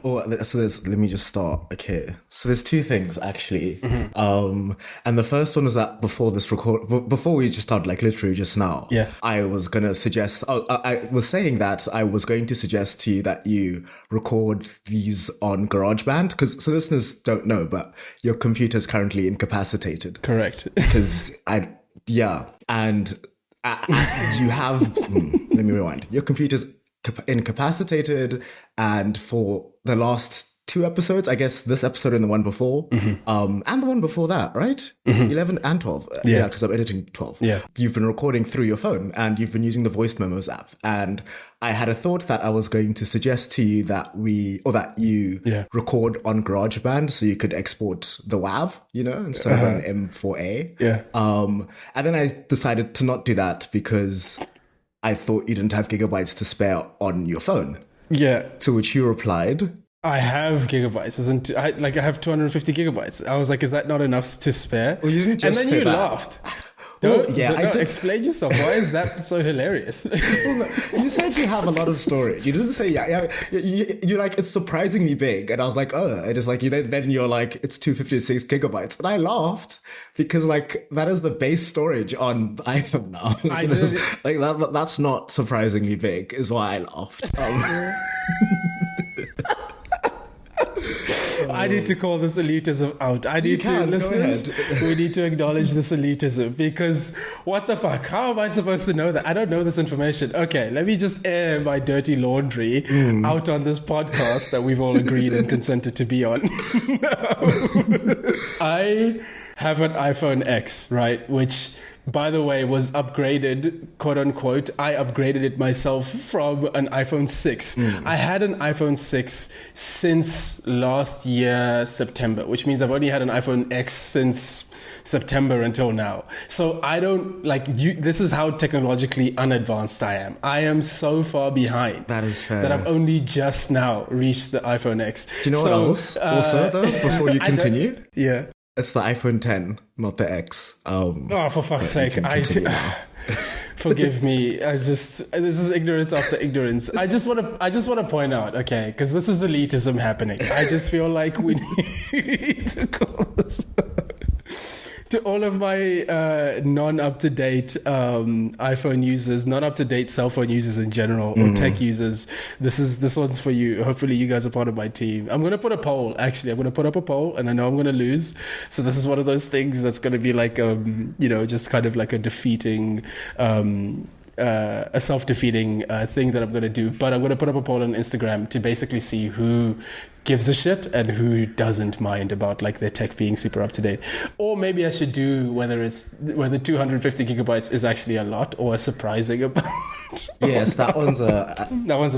Let me just start. Okay, so there's two things actually. And the first one is that before we just started, like literally just now, Yeah. I was gonna suggest. I was saying that I was going to suggest to you that you record these on GarageBand, because so listeners don't know, but your computer's currently incapacitated. Correct. Because and you have. Let me rewind. Your computer's incapacitated, and for the last two episodes, I guess this episode and the one before, and the one before that, right? 11 and 12. Yeah, because I'm editing 12. Yeah. You've been recording through your phone and you've been using the voice memos app. And I had a thought that I was going to suggest to you that you record on GarageBand so you could export the WAV, instead of an M4A. Yeah. And then I decided to not do that because I thought you didn't have gigabytes to spare on your phone. Yeah. To which you replied, I have gigabytes. I have 250 gigabytes. I was like, is that not enough to spare? Well, you didn't just and then say you that. laughed. I did. Explain yourself. Why is that so hilarious? You said you have a lot of storage. You didn't say, you're like, it's surprisingly big. And I was like, oh, it is like, then you're like, it's 256 gigabytes. And I laughed because like, that is the base storage on the iPhone now. That's not surprisingly big is why I laughed. I need to call this elitism out. Listeners, we need to acknowledge this elitism, because what the fuck? How am I supposed to know that? I don't know this information. Okay, let me just air my dirty laundry out on this podcast that we've all agreed and consented to be on. I have an iPhone X, right? Which, by the way, was upgraded, quote unquote. I upgraded it myself from an iPhone 6. I had an iPhone 6 since last year, September, which means I've only had an iPhone X since September until now. So I don't this is how technologically unadvanced I am. I am so far behind. That is fair. That I've only just now reached the iPhone X. Do you know what else? Also, though, before you continue? Yeah. It's the iPhone 10, not the X. For fuck's sake. Forgive me. This is ignorance after ignorance. I just want to point out, okay, because this is elitism happening. I just feel like we need to call this to all of my non-up-to-date iPhone users, non-up-to-date cell phone users in general, or tech users. This one's for you. Hopefully you guys are part of my team. I'm going to put a poll. Actually, I'm going to put up a poll, and I know I'm going to lose. So this is one of those things that's going to be like, just kind of like a defeating, a self-defeating thing that I'm going to do. But I'm going to put up a poll on Instagram to basically see who gives a shit and who doesn't mind about like their tech being super up to date. Or maybe I should do whether 250 gigabytes is actually a lot or a surprising amount. Yes, that one's a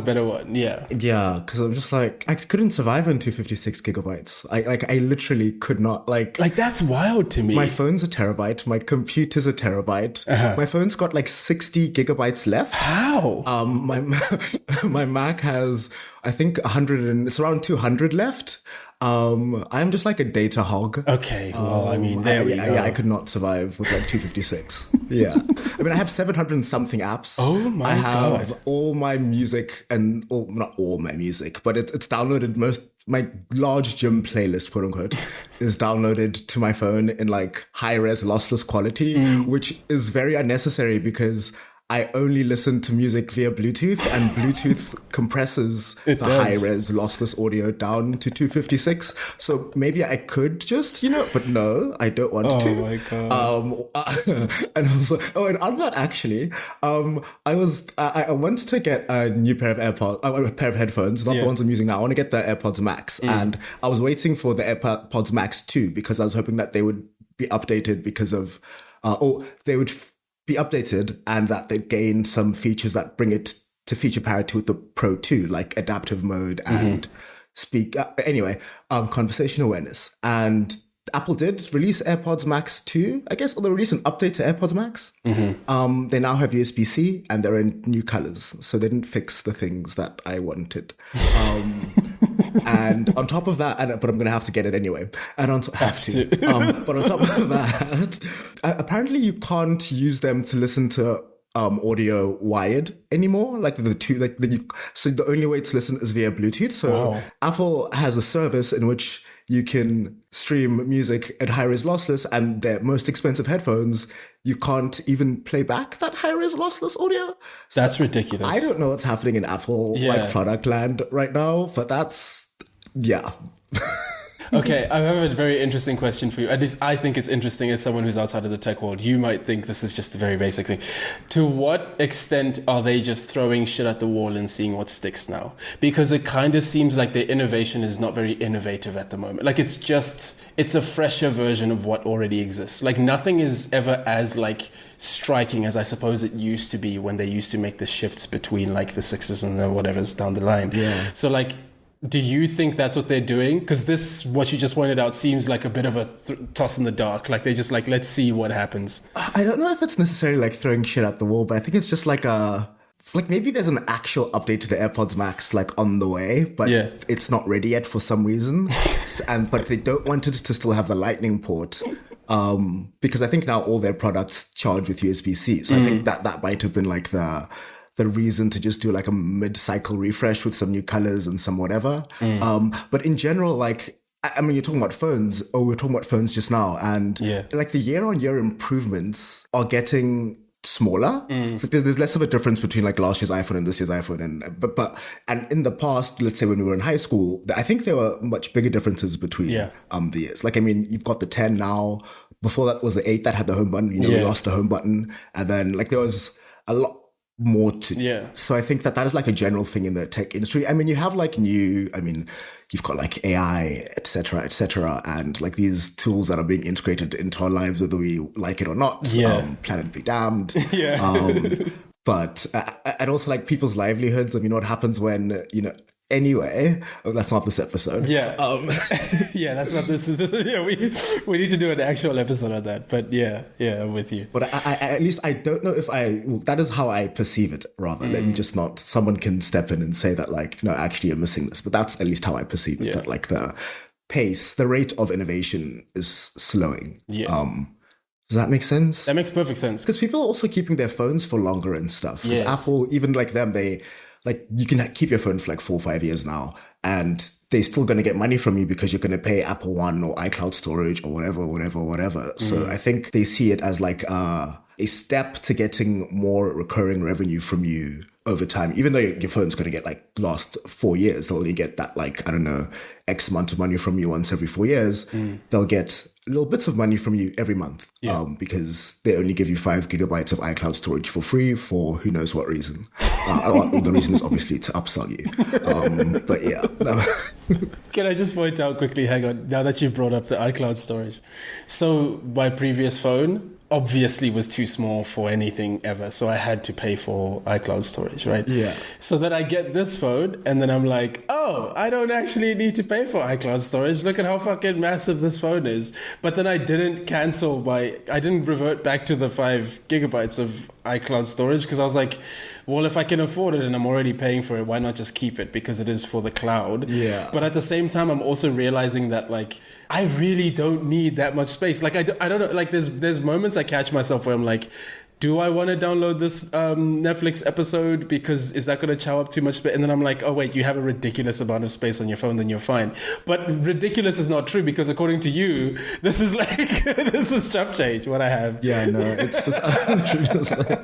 better one. Yeah. Yeah, because I'm just like, I couldn't survive on 256 gigabytes. I literally could not like that's wild to me. My phone's a terabyte. My computer's a terabyte. My phone's got like 60 gigabytes left. How? My Mac has, I think, it's around 200 left. I'm just like a data hog. Okay, well, I mean, there we go. Yeah, I could not survive with like 256. Yeah. I mean, I have 700 and something apps. Oh my God. I have all my music not all my music, but it's downloaded my large gym playlist, quote unquote, is downloaded to my phone in like high-res lossless quality, which is very unnecessary because I only listen to music via Bluetooth, and Bluetooth compresses the high-res lossless audio down to 256. So maybe I could just, but no, I don't want to. Oh my God. And also, and on that actually, I wanted to get a new pair of headphones, not the ones I'm using now. I want to get the AirPods Max, and I was waiting for the AirPods Max 2 because I was hoping that they would be updated because of, be updated and that they'd gain some features that bring it to feature parity with the Pro 2, like adaptive mode and conversation awareness. And Apple did release AirPods Max 2, I guess, or they released an update to AirPods Max. They now have USB-C and they're in new colors. So they didn't fix the things that I wanted. And on top of that, but I'm going to have to get it anyway. And but on top of that, apparently you can't use them to listen to audio wired anymore. Like the two, so the only way to listen is via Bluetooth. So Wow. Apple has a service in which you can stream music at high-res lossless, and their most expensive headphones, you can't even play back that high-res lossless audio. That's ridiculous. I don't know what's happening in Apple like product land right now, but that's Okay, I have a very interesting question for you. At least I think it's interesting as someone who's outside of the tech world. You might think this is just a very basic thing. To what extent are they just throwing shit at the wall and seeing what sticks now? Because it kind of seems like their innovation is not very innovative at the moment. Like it's a fresher version of what already exists. Like nothing is ever as like striking as I suppose it used to be when they used to make the shifts between like the sixes and the whatever's down the line. Yeah. So like, do you think that's what they're doing? Because this, what you just pointed out, seems like a bit of a toss in the dark. Like they just like, let's see what happens. I don't know if it's necessarily like throwing shit at the wall, but I think it's just like maybe there's an actual update to the AirPods Max like on the way, but it's not ready yet for some reason. But they don't want it to still have the Lightning port. Because I think now all their products charge with USB-C. So I think that might have been like the reason to just do like a mid-cycle refresh with some new colors and some whatever. But in general, like, I mean, you're talking about phones. Oh, we were talking about phones just now. And like the year-on-year improvements are getting smaller. Because there's less of a difference between like last year's iPhone and this year's iPhone. And in the past, let's say when we were in high school, I think there were much bigger differences between the years. Like, I mean, you've got the 10 now. Before that was the 8 that had the home button. You know, we lost the home button. And then like there was a lot more to so I think that is like a general thing in the tech industry. I mean, you have like you've got like AI, etc., and like these tools that are being integrated into our lives whether we like it or not. Planet be damned. But and also like people's livelihoods. I mean, what happens when anyway, that's not this episode. That's not this. We need to do an actual episode on that. But I'm with you. But I at least I don't know if that is how I perceive it. Rather, let me just not. Someone can step in and say that like, no, actually you're missing this. But that's at least how I perceive it. That like the pace, the rate of innovation is slowing. Does that make sense? That makes perfect sense. Because people are also keeping their phones for longer and stuff. Because Apple, even like them, they like you can keep your phone for like 4 or 5 years now, and they're still going to get money from you because you're going to pay Apple One or iCloud storage or whatever. So I think they see it as like a step to getting more recurring revenue from you over time. Even though your phone's going to get like last 4 years, they'll only get that like, I don't know, X amount of money from you once every 4 years. They'll get little bits of money from you every month because they only give you 5 gigabytes of iCloud storage for free for who knows what reason. The reason is obviously to upsell you. But yeah. Can I just point out quickly, hang on, now that you've brought up the iCloud storage. So my previous phone obviously was too small for anything ever. So I had to pay for iCloud storage, right? Yeah. So then I get this phone and then I'm like, oh, I don't actually need to pay for iCloud storage. Look at how fucking massive this phone is. But then I didn't I didn't revert back to the 5 gigabytes of iCloud storage because I was like, well, if I can afford it and I'm already paying for it, why not just keep it because it is for the cloud? Yeah. But at the same time, I'm also realizing that like, I really don't need that much space. Like, I don't know, like there's moments I catch myself where I'm like, do I want to download this Netflix episode because is that going to chow up too much space? And then I'm like, oh wait, you have a ridiculous amount of space on your phone, then you're fine. But ridiculous is not true because according to you, this is like, this is chump change, what I have. Yeah, no, it's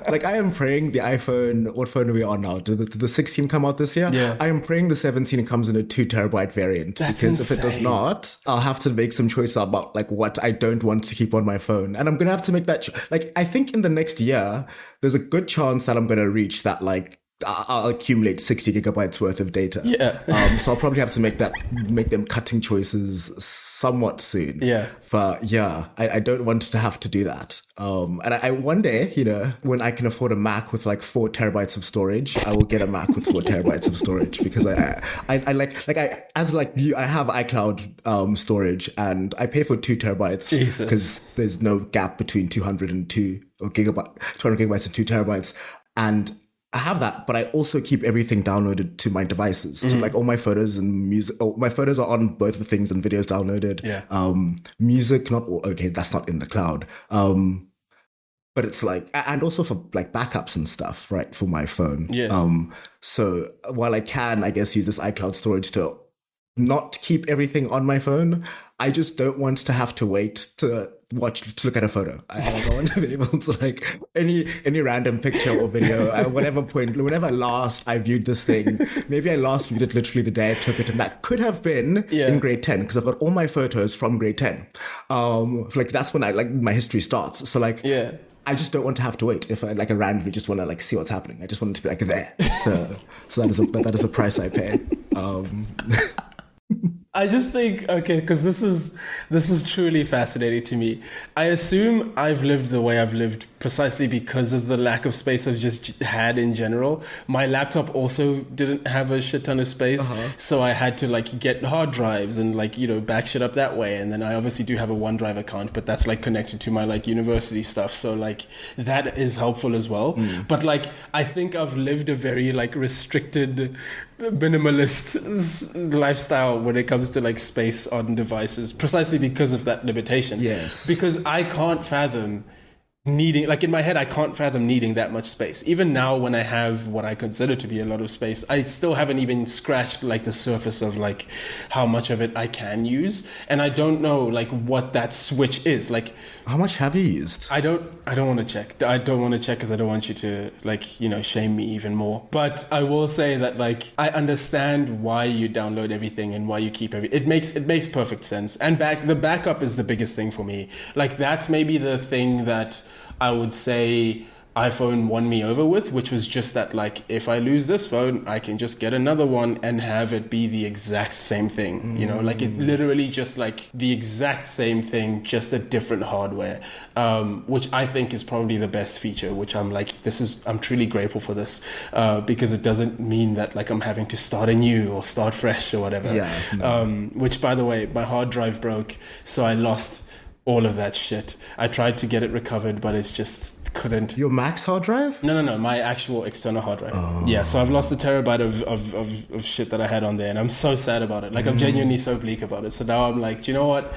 like I am praying the iPhone, what phone are we on now? Did the 16 come out this year? Yeah. I am praying the 17 comes in a 2 terabyte variant. That's because insane. If it does not, I'll have to make some choices about like what I don't want to keep on my phone. And I'm going to have to make that, like I think in the next year, there's a good chance that I'm going to reach that, like, I'll accumulate 60 gigabytes worth of data. Yeah. So I'll probably have to make them cutting choices somewhat soon. Yeah. But yeah, I don't want to have to do that. And I one day, when I can afford a Mac with like 4 terabytes of storage, I will get a Mac with 4 terabytes of storage because I have iCloud storage and I pay for 2 terabytes because there's no gap between 200 and 200 gigabytes and 2 terabytes. And I have that, but I also keep everything downloaded to my devices. To like all my photos and music. Oh, my photos are on both the things and videos downloaded. Yeah. Music, not all. Okay, that's not in the cloud. but it's like, and also for like backups and stuff, right? For my phone. Yeah. So while I can, I guess, use this iCloud storage to not keep everything on my phone, I just don't want to have to wait to look at a photo. I don't want to be able to like any random picture or video at whenever last I viewed this thing. Maybe I last viewed it literally the day I took it, and that could have been in grade 10 because I've got all my photos from grade 10. Like that's when my history starts. So like I just don't want to have to wait if I like a randomly just want to like see what's happening. I just want it to be like there. So that is a price I pay. I just think, okay, because this is truly fascinating to me. I assume I've lived the way I've lived precisely because of the lack of space I've just had in general. My laptop also didn't have a shit ton of space, so I had to like get hard drives and like, you know, back shit up that way. And then I obviously do have a OneDrive account, but that's like connected to my like university stuff. So like that is helpful as well. But like, I think I've lived a very like restricted, minimalist lifestyle when it comes to like space on devices, precisely because of that limitation. Yes. Because I can't fathom needing, like in my head, I can't fathom needing that much space. Even now when I have what I consider to be a lot of space, I still haven't even scratched like the surface of like how much of it I can use. And I don't know like what that switch is. Like, how much have you used? I don't want to check. I don't want to check because I don't want you to like, you know, shame me even more. But I will say that like, I understand why you download everything and why you keep everything. It makes perfect sense. And the backup is the biggest thing for me. Like that's maybe the thing that I would say iPhone won me over with, which was just that like, if I lose this phone, I can just get another one and have it be the exact same thing. You know, like it literally just like the exact same thing, just a different hardware, which I think is probably the best feature, which I'm like, I'm truly grateful for this, because it doesn't mean that like I'm having to start anew or start fresh or whatever. Which by the way, my hard drive broke, so I lost all of that shit. I tried to get it recovered, but it's just couldn't. Your Max hard drive? No, my actual external hard drive. Yeah, so I've lost a terabyte of shit that I had on there, and I'm so sad about it. Like I'm genuinely so bleak about it. So now I'm like, do you know what?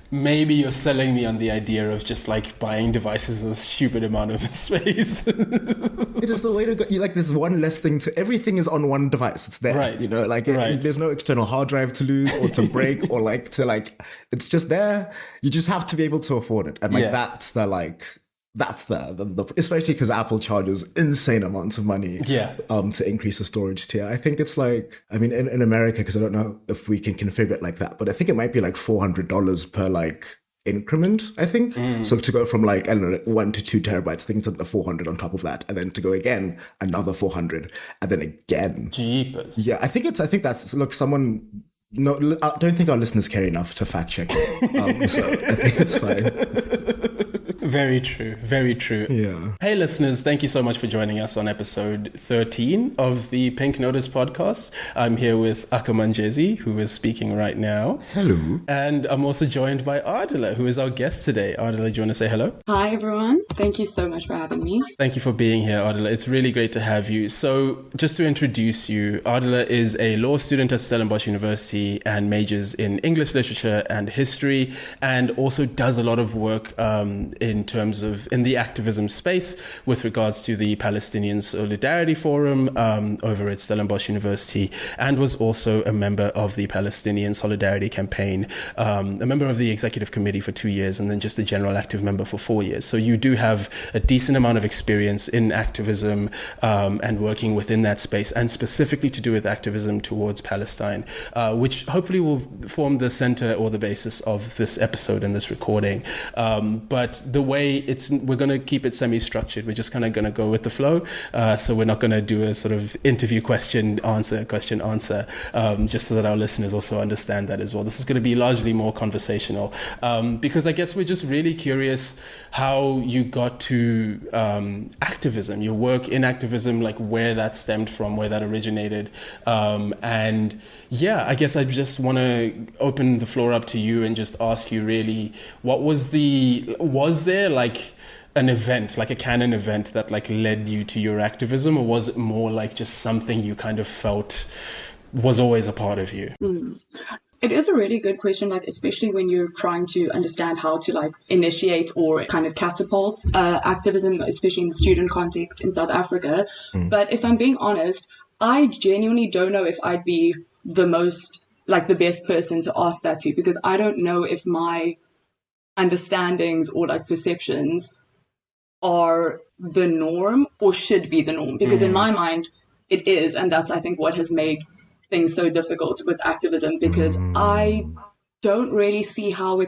Maybe you're selling me on the idea of just like buying devices with a stupid amount of space. It is the way to go. You like, there's one less thing to, everything is on one device. It's there, right? You know, like there's no external hard drive to lose or to break or like to like, it's just there. You just have to be able to afford it. And like, that's the especially because Apple charges insane amounts of money to increase the storage tier. I think it's like, I mean, in America, because I don't know if we can configure it like that, but I think it might be like $400 per like increment, I think. So to go from like, I don't know, 1 to 2 terabytes, I think it's the 400 on top of that. And then to go again, another 400. And then again. Jeepers. Yeah, I think that's, look, no, I don't think our listeners care enough to fact check it. So I think it's fine. Very true. Very true. Yeah. Hey, listeners, thank you so much for joining us on episode 13 of the Pink Notice podcast. I'm here with Akamanjezi, who is speaking right now. Hello. And I'm also joined by Aadila, who is our guest today. Aadila, do you want to say hello? Hi, everyone. Thank you so much for having me. Thank you for being here, Aadila. It's really great to have you. So just to introduce you, Aadila is a law student at Stellenbosch University and majors in English literature and history, and also does a lot of work in terms of in the activism space with regards to the Palestinian Solidarity Forum over at Stellenbosch University, and was also a member of the Palestinian Solidarity Campaign, a member of the executive committee for 2 years, and then just a general active member for 4 years. So you do have a decent amount of experience in activism and working within that space, and specifically to do with activism towards Palestine, which hopefully will form the center or the basis of this episode and this recording. But the way we're going to keep it semi-structured. We're just kind of going to go with the flow. So we're not going to do a sort of interview question, answer, just so that our listeners also understand that as well. This is going to be largely more conversational, because I guess we're just really curious how you got to activism, your work in activism, like where that stemmed from, where that originated. And yeah, I guess I just want to open the floor up to you and just ask you really, was there like an event, like a canon event that like led you to your activism, or was it more like just something you kind of felt was always a part of you? It is a really good question, like especially when you're trying to understand how to like initiate or kind of catapult activism, especially in the student context in South Africa. But if I'm being honest, I genuinely don't know if I'd be the best person to ask that to, because I don't know if my understandings or like perceptions are the norm or should be the norm, because in my mind it is, and that's I think what has made things so difficult with activism, because I don't really see how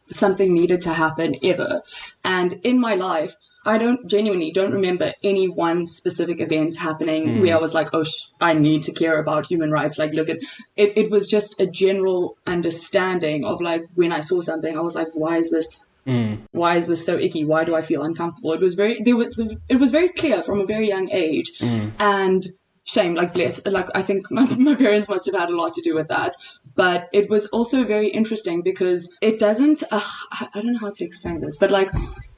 something needed to happen ever. And in my life, I genuinely don't remember any one specific event happening where I was like, oh, I need to care about human rights. Like, look at it. It was just a general understanding of like, when I saw something, I was like, why is this so icky? Why do I feel uncomfortable? It was very clear from a very young age. And shame, like bless, like I think my parents must have had a lot to do with that. But it was also very interesting because it doesn't, I don't know how to explain this, but like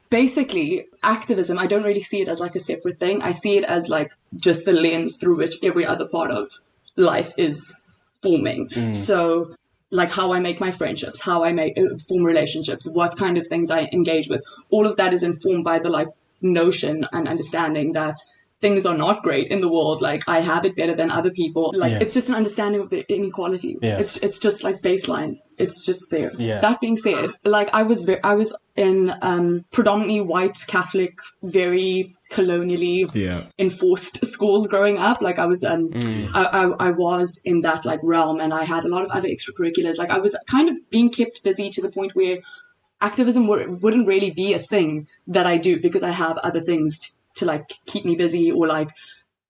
basically activism, I don't really see it as like a separate thing. I see it as like just the lens through which every other part of life is forming. So like how I make my friendships, how I form relationships, what kind of things I engage with, all of that is informed by the like notion and understanding that things are not great in the world. Like I have it better than other people. Like it's just an understanding of the inequality. It's just like baseline. It's just there. That being said, like I was in predominantly white Catholic, very colonially enforced schools growing up. Like I was I was in that like realm, and I had a lot of other extracurriculars. Like I was kind of being kept busy to the point where activism wouldn't really be a thing that I do, because I have other things to like keep me busy, or like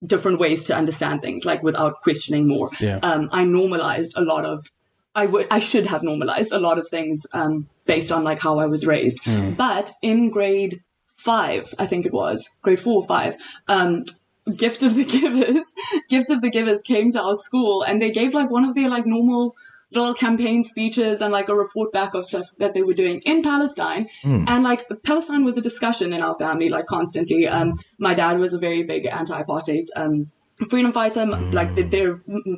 different ways to understand things, like without questioning more. I normalized a lot of, I should have normalized a lot of things based on like how I was raised. But in grade 5, I think it was grade 4 or 5, Gift of the Givers came to our school, and they gave like one of their like normal little campaign speeches and like a report back of stuff that they were doing in Palestine. And like Palestine was a discussion in our family, like constantly. My dad was a very big anti-apartheid freedom fighter. Like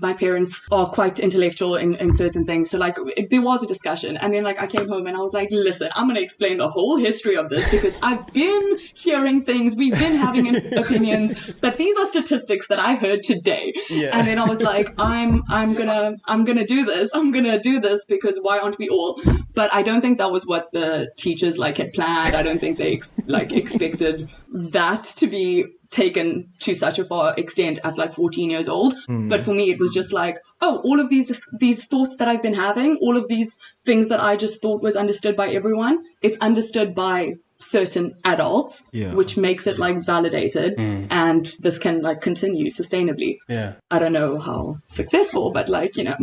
my parents are quite intellectual in certain things, so like there was a discussion. And then like I came home and I was like, listen, I'm going to explain the whole history of this, because I've been hearing things, we've been having opinions, but these are statistics that I heard today. And then I was like, I'm gonna do this because why aren't we all? But I don't think that was what the teachers like had planned. I don't think they expected that to be taken to such a far extent at like 14 years old. But for me, it was just like, oh, all of these thoughts that I've been having, all of these things that I just thought was understood by everyone, it's understood by certain adults, which makes it like validated, and this can like continue sustainably. I don't know how successful, but like, you know.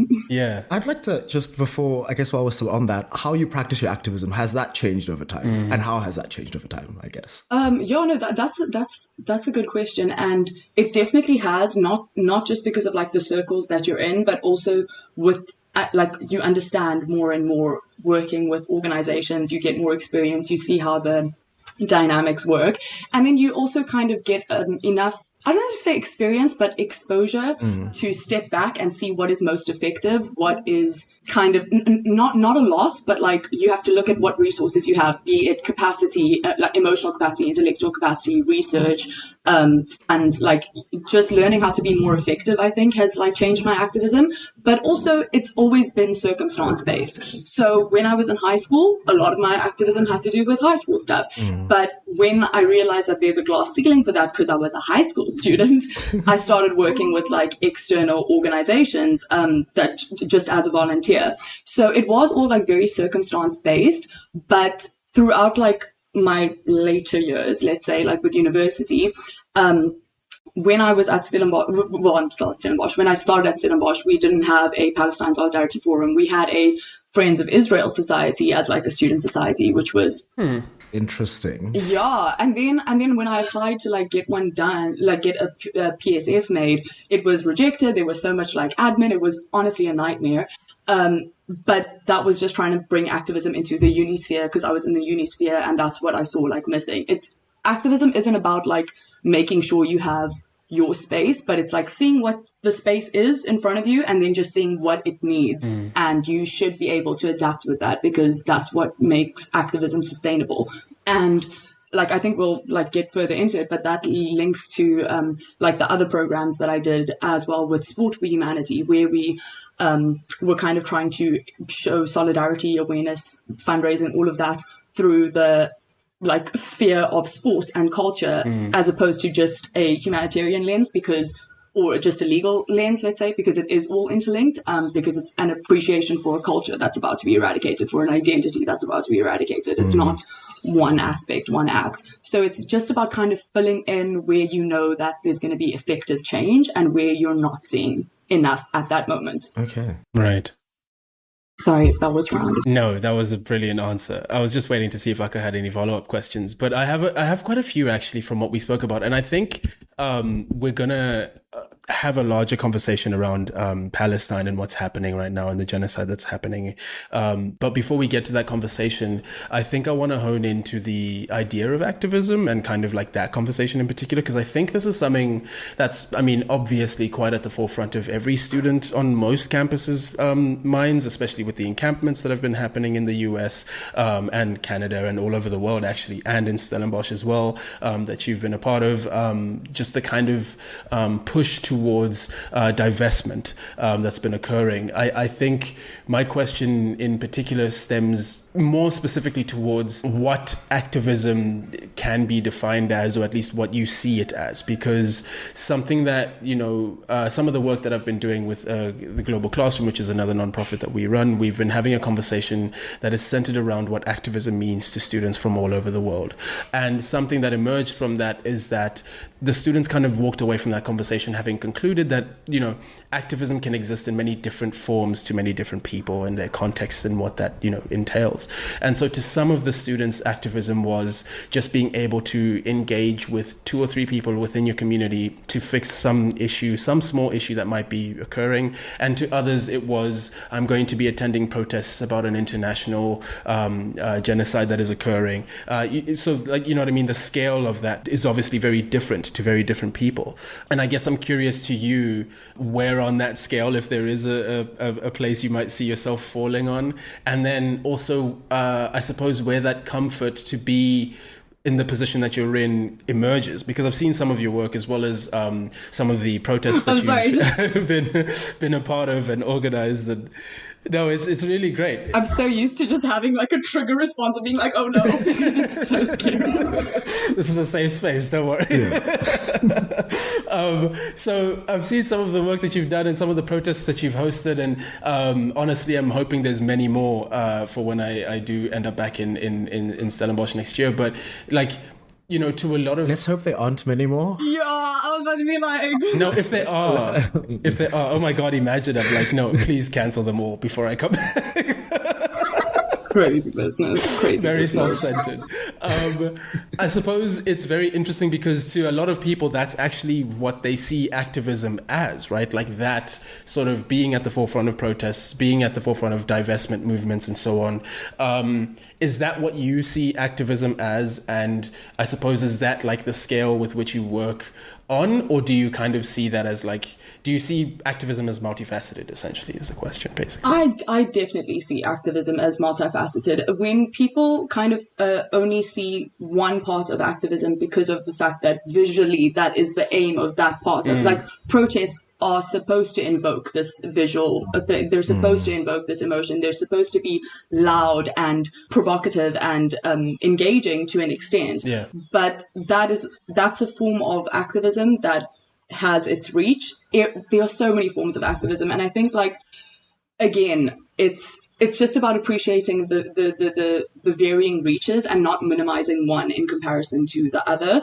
I'd like to just, before, I guess while we're still on that, how you practice your activism, has that changed over time? And how has that changed over time, I guess? That's a good question. And it definitely has, not just because of like the circles that you're in, but also with like you understand more and more working with organizations, you get more experience, you see how the dynamics work, and then you also kind of get enough, I don't know to say experience, but exposure to step back and see what is most effective, what is kind of not a loss, but like you have to look at what resources you have, be it capacity, like emotional capacity, intellectual capacity, research, and like just learning how to be more effective, I think has like changed my activism. But also it's always been circumstance based. So when I was in high school, a lot of my activism had to do with high school stuff. But when I realized that there's a glass ceiling for that, because I was a high school student, I started working with like external organizations that just as a volunteer. So it was all like very circumstance based, but throughout like my later years, let's say like with university, when I was at Stellenbosch, I'm still at Stellenbosch. When I started at Stellenbosch, we didn't have a Palestine Solidarity Forum. We had a Friends of Israel Society as like a student society, which was interesting. Yeah, and then when I applied to like get one done, like get a PSF made, it was rejected. There was so much like admin. It was honestly a nightmare. But that was just trying to bring activism into the uni sphere, because I was in the uni sphere, and that's what I saw like missing. Activism isn't about like making sure you have your space, but it's like seeing what the space is in front of you and then just seeing what it needs. And you should be able to adapt with that, because that's what makes activism sustainable. And like, I think we'll like get further into it, but that links to like the other programs that I did as well with Sport for Humanity, where we were kind of trying to show solidarity, awareness, fundraising, all of that through the like sphere of sport and culture, as opposed to just a humanitarian lens, or just a legal lens, let's say, because it is all interlinked, because it's an appreciation for a culture that's about to be eradicated, for an identity that's about to be eradicated. It's not one aspect, one act. So it's just about kind of filling in where you know that there's going to be effective change and where you're not seeing enough at that moment. Okay. Right. Sorry if that was rounded. No, that was a brilliant answer. I was just waiting to see if I had any follow-up questions, but I have quite a few actually from what we spoke about, and I think we're gonna have a larger conversation around Palestine and what's happening right now and the genocide that's happening. But before we get to that conversation, I think I want to hone into the idea of activism and kind of like that conversation in particular, because I think this is something that's, I mean, obviously quite at the forefront of every student on most campuses' minds, especially with the encampments that have been happening in the US and Canada and all over the world, actually, and in Stellenbosch as well, that you've been a part of. Just the kind of push towards divestment that's been occurring. I think my question in particular stems more specifically towards what activism can be defined as, or at least what you see it as, because something that, you know, some of the work that I've been doing with the Global Classroom, which is another nonprofit that we run, we've been having a conversation that is centered around what activism means to students from all over the world. And something that emerged from that is that the students kind of walked away from that conversation having concluded that, you know, activism can exist in many different forms to many different people and their contexts and what that, you know, entails. And so to some of the students, activism was just being able to engage with 2 or 3 people within your community to fix some issue, some small issue that might be occurring. And to others, it was, I'm going to be attending protests about an international genocide that is occurring. So, like, you know what I mean? The scale of that is obviously very different to very different people. And I guess I'm curious to you, where on that scale, if there is a place you might see yourself falling on, and then also, I suppose, where that comfort to be in the position that you're in emerges, because I've seen some of your work as well as some of the protests that you've been a part of and organized. And no, it's really great. I'm so used to just having like a trigger response of being like, oh no, because it's so scary. This is a safe space, don't worry. Yeah. So I've seen some of the work that you've done and some of the protests that you've hosted, and honestly, I'm hoping there's many more for when I do end up back in Stellenbosch next year. But like, you know, to a lot of... Let's hope there aren't many more. Yeah, I was about to be like... No, if there are, oh my God, imagine. I'm like, no, please cancel them all before I come back. Crazy business. Very self-centered. I suppose it's very interesting because to a lot of people, that's actually what they see activism as, right? Like that sort of being at the forefront of protests, being at the forefront of divestment movements and so on. Is that what you see activism as? And I suppose, is that like the scale with which you work on, or do you kind of see that as like, do you see activism as multifaceted, essentially, is the question, basically? I definitely see activism as multifaceted. When people kind of only see one part of activism because of the fact that visually that is the aim of that part of, like, protests are supposed to invoke this visual thing. They're supposed to invoke this emotion. They're supposed to be loud and provocative and engaging to an extent. Yeah. But that's a form of activism that has its reach. There are so many forms of activism, and I think, like, again, it's just about appreciating the varying reaches and not minimizing one in comparison to the other,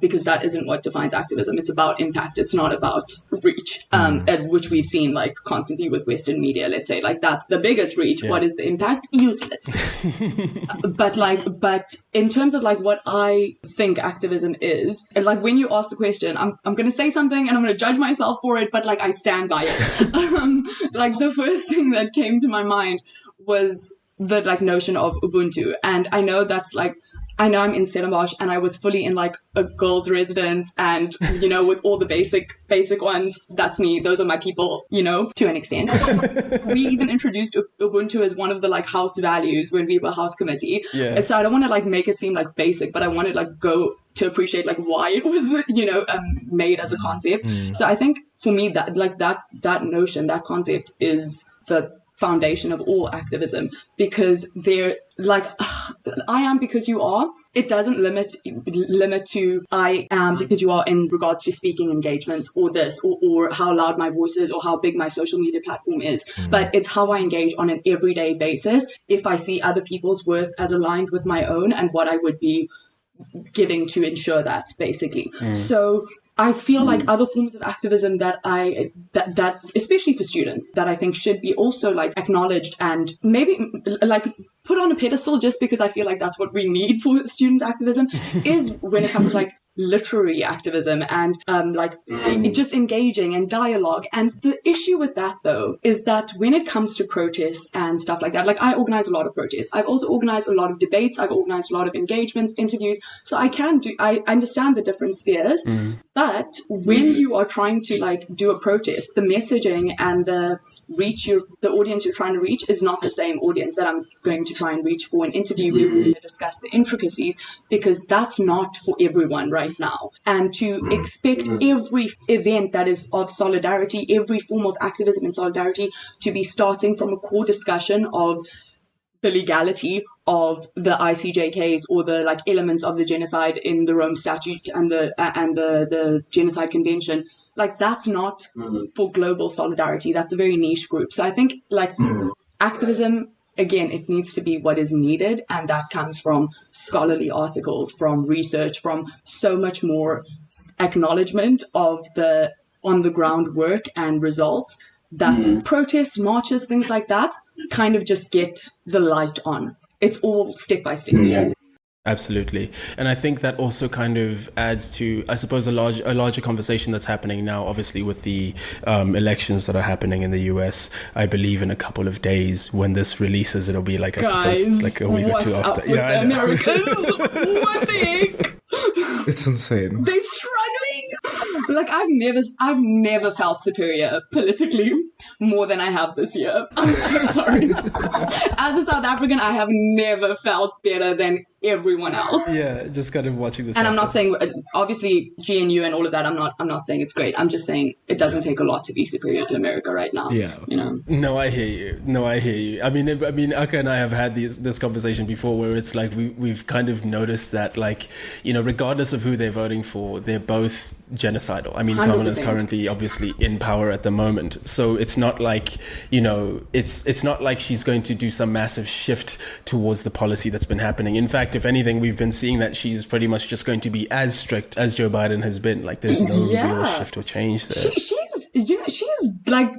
because that isn't what defines activism. It's about impact. It's not about reach, which we've seen like constantly with Western media. Let's say, like, that's the biggest reach. What is the impact? Useless. but in terms of like what I think activism is, and like when you ask the question, I'm going to say something and I'm going to judge myself for it, but like I stand by it. Like the first thing that came to my mind was the like notion of Ubuntu. And I know that's like, I know I'm in Stellenbosch and I was fully in like a girls' residence and, you know, with all the basic ones, that's me. Those are my people, you know, to an extent. We even introduced Ubuntu as one of the like house values when we were house committee. Yeah. So I don't want to like make it seem like basic, but I want to like go to appreciate like why it was, you know, made as a concept. So I think for me that like that notion, that concept is the foundation of all activism, because they're like, I am because you are. It doesn't limit to I am because you are in regards to speaking engagements or this or how loud my voice is or how big my social media platform is. But it's how I engage on an everyday basis if I see other people's worth as aligned with my own and what I would be giving to ensure that, basically. So I feel like other forms of activism that especially for students, that I think should be also like acknowledged and maybe like put on a pedestal, just because I feel like that's what we need for student activism, is when it comes to like literary activism and just engaging and dialogue. And the issue with that, though, is that when it comes to protests and stuff like that, like I organize a lot of protests. I've also organized a lot of debates. I've organized a lot of engagements, interviews. So I understand the different spheres. But when you are trying to like do a protest, the messaging and the audience you're trying to reach is not the same audience that I'm going to try and reach for an interview where we're going to discuss the intricacies, because that's not for everyone right now. And to expect every event that is of solidarity, every form of activism and solidarity, to be starting from a core discussion of the legality of the ICJKs or the like elements of the genocide in the Rome Statute and the Genocide Convention, like that's not for global solidarity. That's a very niche group. So I think like activism, again, it needs to be what is needed, and that comes from scholarly articles, from research, from so much more acknowledgement of the on the ground work and results. That protests, marches, things like that kind of just get the light on. It's all step by step. Absolutely. And I think that also kind of adds to, I suppose, a larger conversation that's happening now, obviously, with the elections that are happening in the US. I believe in a couple of days when this releases, it'll be like, like a week or two after. What's up with the Americans? What the heck? It's insane. They're struggling. Like I've never felt superior politically more than I have this year. I'm so sorry. As a South African, I have never felt better than everyone else. Yeah, just kind of watching this. And I'm not saying, obviously, GNU and all of that. I'm not saying it's great. I'm just saying it doesn't take a lot to be superior to America right now. Yeah, you know. No, I hear you. I mean, Aka and I have had this conversation before, where it's like we've kind of noticed that, like, you know, regardless of who they're voting for, they're both genocidal. I mean, Kamala's currently obviously in power at the moment, so it's not like, you know, it's not like she's going to do some massive shift towards the policy that's been happening. In fact, if anything, we've been seeing that she's pretty much just going to be as strict as Joe Biden has been. Like, there's no real shift or change there. She's like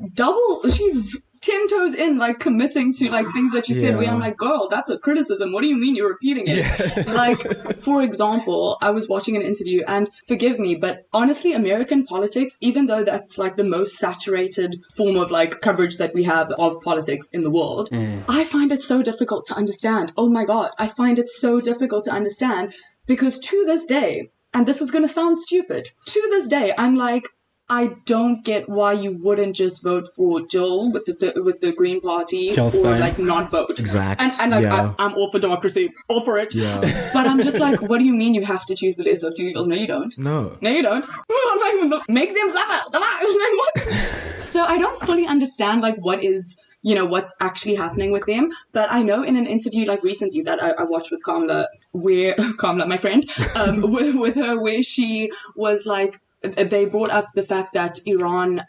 she's 10 toes in, like committing to like things that she said, where I'm like, girl, that's a criticism. What do you mean you're repeating it? Yeah. Like, for example, I was watching an interview, and forgive me, but honestly, American politics, even though that's like the most saturated form of like coverage that we have of politics in the world, I find it so difficult to understand. Oh my God, I find it so difficult to understand, because to this day, and this is going to sound stupid, to this day, I'm like, I don't get why you wouldn't just vote for Jill with the Green Party, or like not vote. Exactly. And like, I'm all for democracy, all for it. Yeah. But I'm just like, what do you mean you have to choose the lesser of two evils? No, you don't. No, you don't. I'm like, make them suffer. I'm like, what? So I don't fully understand like what is, you know, what's actually happening with them. But I know in an interview like recently that I watched with Kamala, my friend, with her, where she was like, they brought up the fact that Iran,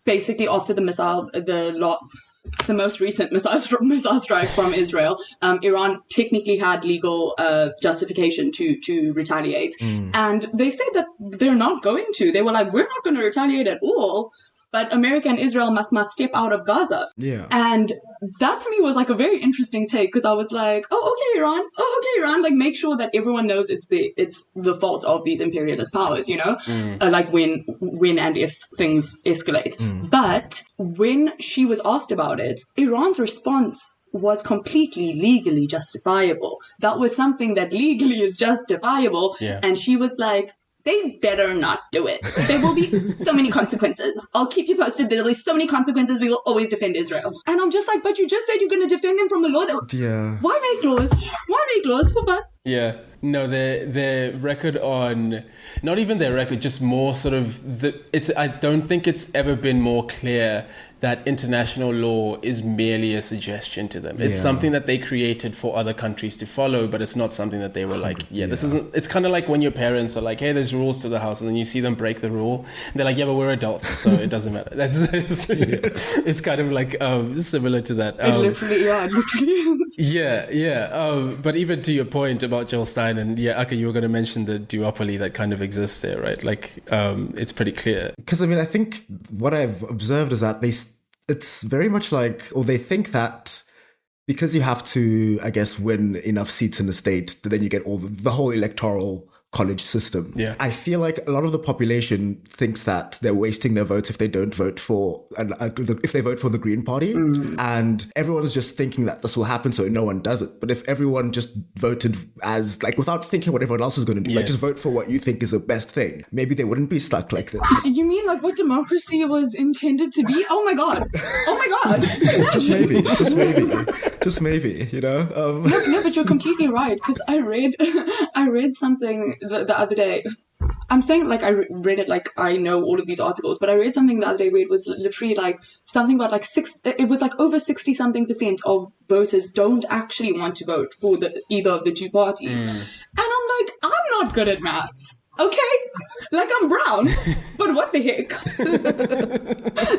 basically after the most recent missile strike from Israel, Iran technically had legal justification to retaliate. And they said that they're not going to. They were like, we're not going to retaliate at all, but America and Israel must step out of Gaza. Yeah. And that to me was like a very interesting take, because I was like, oh, okay, Iran, like make sure that everyone knows it's the fault of these imperialist powers, you know, like when and if things escalate. But when she was asked about it, Iran's response was completely legally justifiable. That was something that legally is justifiable. Yeah. And she was like, they better not do it. There will be so many consequences. I'll keep you posted. There'll be so many consequences. We will always defend Israel. And I'm just like, but you just said you're going to defend them from the law. Yeah. Why make laws? Why make laws for fun? Yeah. No, their record on, not even their record, just more sort of I don't think it's ever been more clear that international law is merely a suggestion to them. It's something that they created for other countries to follow, but it's not something that they were like, this isn't, it's kind of like when your parents are like, hey, there's rules to the house, and then you see them break the rule, and they're like, yeah, but we're adults, so it doesn't matter. It's kind of like similar to that. It literally is. Yeah. But even to your point about Jill Stein, and Aka, you were going to mention the duopoly that kind of exists there, right? Like, it's pretty clear. Because, I mean, I think what I've observed is that it's very much like, or they think that because you have to, I guess, win enough seats in the state, then you get all the whole electoral college system. Yeah. I feel like a lot of the population thinks that they're wasting their votes if they don't vote for, if they vote for the Green Party. And everyone is just thinking that this will happen, so no one does it. But if everyone just voted as, like, without thinking what everyone else is going to do, like, just vote for what you think is the best thing, maybe they wouldn't be stuck like this. You mean like what democracy was intended to be? Oh my God. just maybe, you know? No, but you're completely right, because I read something the other day. I'm saying like I read it like I know all of these articles, but I read something the other day where it was literally like something about like it was like over 60-something% of voters don't actually want to vote for either of the two parties. And I'm like, I'm not good at maths. Okay, like I'm brown, but what the heck?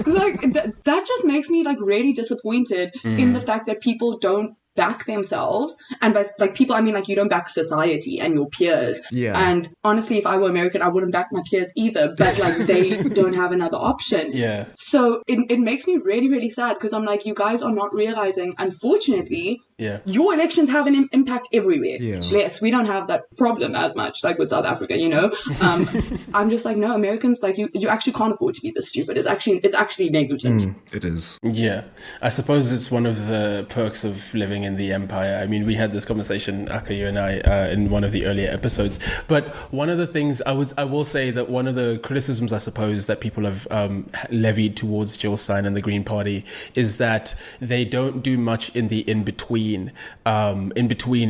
Like that just makes me like really disappointed in the fact that people don't back themselves, and by like people I mean like you don't back society and your peers. And honestly, if I were American, I wouldn't back my peers either, but like they don't have another option. So it makes me really, really sad, because I'm like, you guys are not realizing, unfortunately, your elections have an impact everywhere. Yes, we don't have that problem as much like with South Africa, you know. I'm just like, no, Americans, like you actually can't afford to be this stupid. It's actually negligent. It is. I suppose it's one of the perks of living in the empire. I mean, we had this conversation, Aka, you and I, in one of the earlier episodes. But one of the things I will say that one of the criticisms, I suppose, that people have levied towards Jill Stein and the Green Party is that they don't do much in the in-between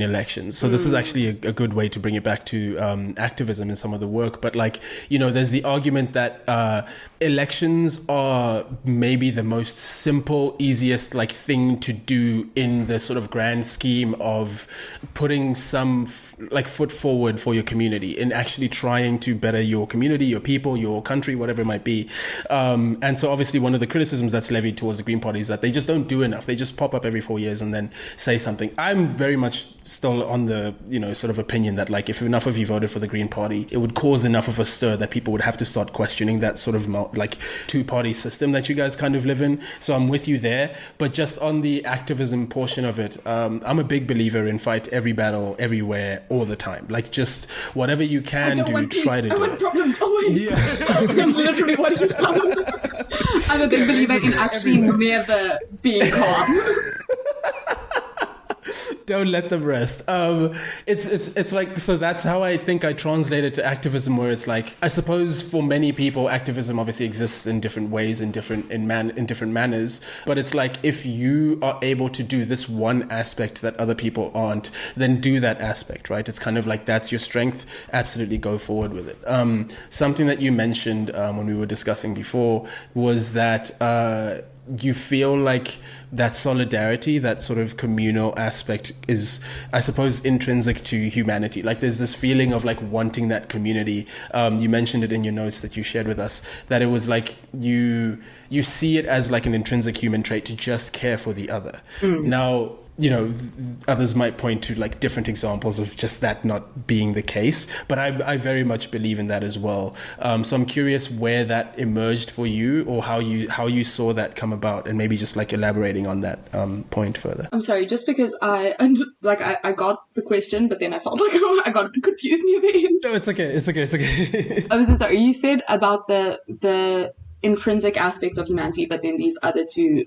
elections. So this is actually a good way to bring it back to activism in some of the work. But like, you know, there's the argument that elections are maybe the most simple, easiest like thing to do in the sort of grand scheme of putting some like foot forward for your community in actually trying to better your community, your people, your country, whatever it might be. And so obviously one of the criticisms that's levied towards the Green Party is that they just don't do enough. They just pop up every 4 years and then say something. I'm very much still on the, you know, sort of opinion that like if enough of you voted for the Green Party, it would cause enough of a stir that people would have to start questioning that sort of like two-party system that you guys kind of live in. So I'm with you there. But just on the activism portion of it, I'm a big believer in fight every battle, everywhere, all the time. Like just whatever you can do, try to do. I want problems always. That's literally what you sound. I'm a big believer in actually never being calm. Don't let them rest. It's like, so that's how I think I translate it to activism, where it's like, I suppose for many people, activism obviously exists in different ways, in different manners. But it's like, if you are able to do this one aspect that other people aren't, then do that aspect, right? It's kind of like, that's your strength. Absolutely go forward with it. Something that you mentioned when we were discussing before was that you feel like that solidarity, that sort of communal aspect is, I suppose, intrinsic to humanity. Like there's this feeling of like wanting that community. You mentioned it in your notes that you shared with us, that it was like you see it as like an intrinsic human trait to just care for the other. Now, you know, others might point to like different examples of just that not being the case, but I very much believe in that as well. So I'm curious where that emerged for you, or how you saw that come about, and maybe just like elaborating on that point further. I'm sorry, just because I got the question, but then I felt like I got a bit confused near the end. No, it's okay. I was so sorry. You said about the intrinsic aspects of humanity, but then these other two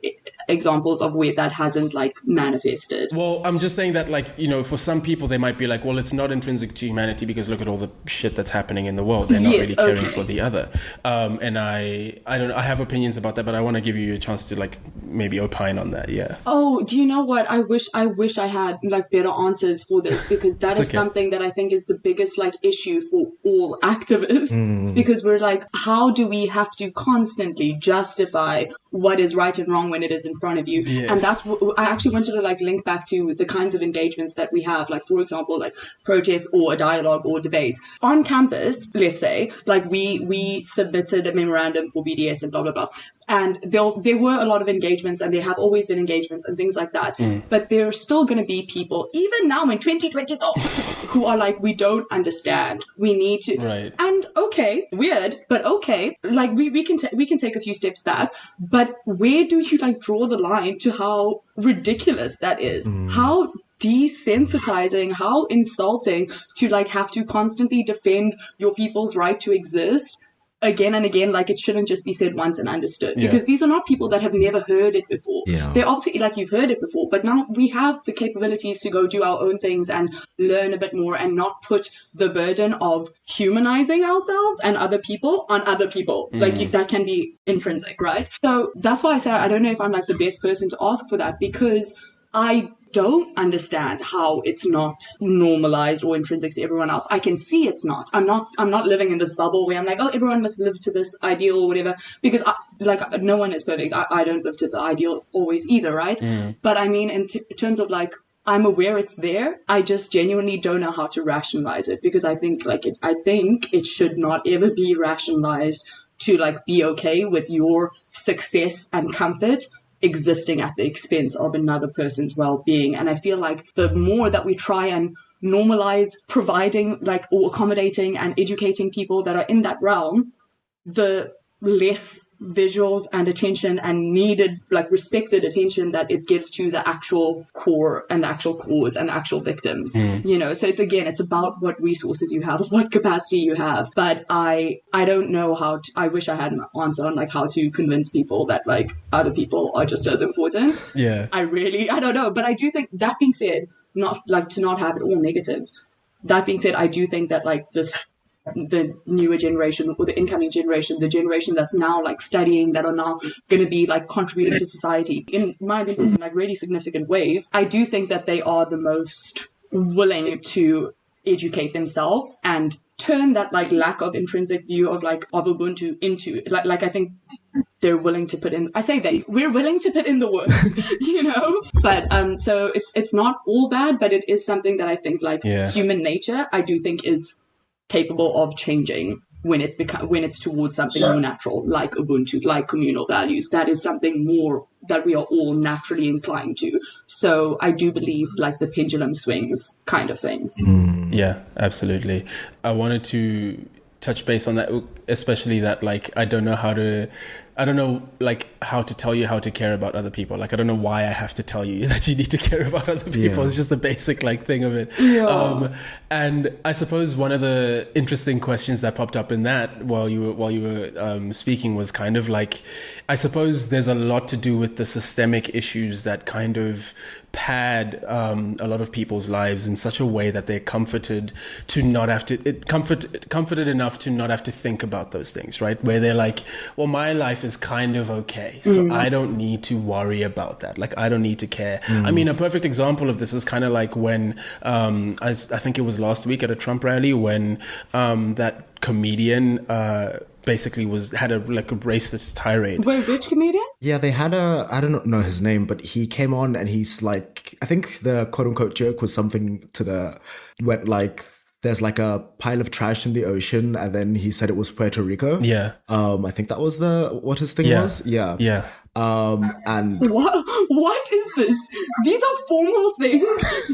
examples of where that hasn't like manifested. Well, I'm just saying that, like, you know, for some people they might be like, well, it's not intrinsic to humanity because look at all the shit that's happening in the world. They're not really caring for the other. And I don't know, I have opinions about that, but I want to give you a chance to like maybe opine on that. Yeah. Oh, do you know what? I wish I had like better answers for this, because that is something that I think is the biggest like issue for all activists, because we're like, how do we have to constantly justify what is right and wrong when it is in front of you? Yes. And that's what I actually wanted to like link back to the kinds of engagements that we have, like for example, like protests or a dialogue or debate on campus. Let's say like we submitted a memorandum for BDS and blah blah blah, and there were a lot of engagements, and there have always been engagements and things like that. But there are still going to be people, even now in 2024, who are like, we don't understand. We need to. Right. And okay, weird, but okay. Like we can take a few steps back. But where do you like draw the line to how ridiculous that is? How desensitizing, how insulting to like have to constantly defend your people's right to exist again and again. Like it shouldn't just be said once and understood, because these are not people that have never heard it before. They're obviously like, you've heard it before, but now we have the capabilities to go do our own things and learn a bit more and not put the burden of humanizing ourselves and other people on other people. Like that can be intrinsic, right? So that's why I say I don't know if I'm like the best person to ask for that, because I don't understand how it's not normalized or intrinsic to everyone else. I can see it's not. I'm not living in this bubble where I'm like, oh, everyone must live to this ideal or whatever, because no one is perfect. I don't live to the ideal always either, right? But I mean, in terms of like, I'm aware it's there. I just genuinely don't know how to rationalize it, because I think it should not ever be rationalized to like be okay with your success and comfort existing at the expense of another person's well-being. And I feel like the more that we try and normalize providing like or accommodating and educating people that are in that realm, the less visuals and attention and needed like respected attention that it gives to the actual core and the actual cause and the actual victims. You know, so it's about what resources you have, what capacity you have. But I don't know how to, I wish I had an answer on like how to convince people that like other people are just as important. I don't know. But I do think, that being said, not like to not have it all negative, that being said, I do think that like the newer generation or the incoming generation, the generation that's now like studying, that are now going to be like contributing to society in my opinion in like really significant ways, I do think that they are the most willing to educate themselves and turn that like lack of intrinsic view of like of Ubuntu into like I think they're willing to put in, we're willing to put in the work, you know. But so it's not all bad, but it is something that I think like human nature, I do think is capable of changing when it's towards something more natural, like Ubuntu, like communal values. That is something more that we are all naturally inclined to. So I do believe like the pendulum swings kind of thing. Yeah, absolutely. I wanted to touch base on that, especially that like I don't know like how to tell you how to care about other people. Like I don't know why I have to tell you that you need to care about other people. It's just the basic like thing of it. And I suppose one of the interesting questions that popped up in that while you were speaking was kind of like, I suppose there's a lot to do with the systemic issues that kind of pad a lot of people's lives in such a way that they're comforted to not have to comforted enough to not have to think about those things, right? Where they're like, well, my life is kind of okay, so I don't need to worry about that. Like I don't need to care. I mean, a perfect example of this is kind of like when I think it was last week at a Trump rally when that comedian basically had a racist tirade. Wait, which comedian? Yeah, they had I don't know his name, but he came on and he's like, I think the quote unquote joke was something went like, there's like a pile of trash in the ocean, and then he said it was Puerto Rico. I think that was what his thing was. And what is this? These are formal things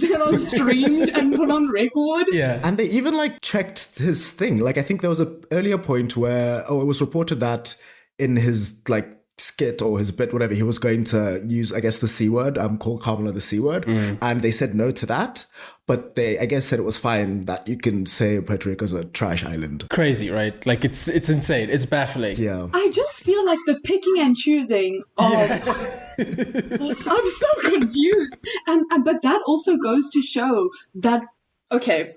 that are streamed and put on record. And they even like checked his thing. Like I think there was an earlier point where it was reported that in his like skit or his bit, whatever, he was going to use, I guess, the C word, call Kamala the C word. And they said no to that. But they, I guess, said it was fine that you can say Puerto Rico is a trash island. Crazy, right? Like, it's insane. It's baffling. Yeah. I just feel like the picking and choosing of... I'm so confused. But that also goes to show that... Okay,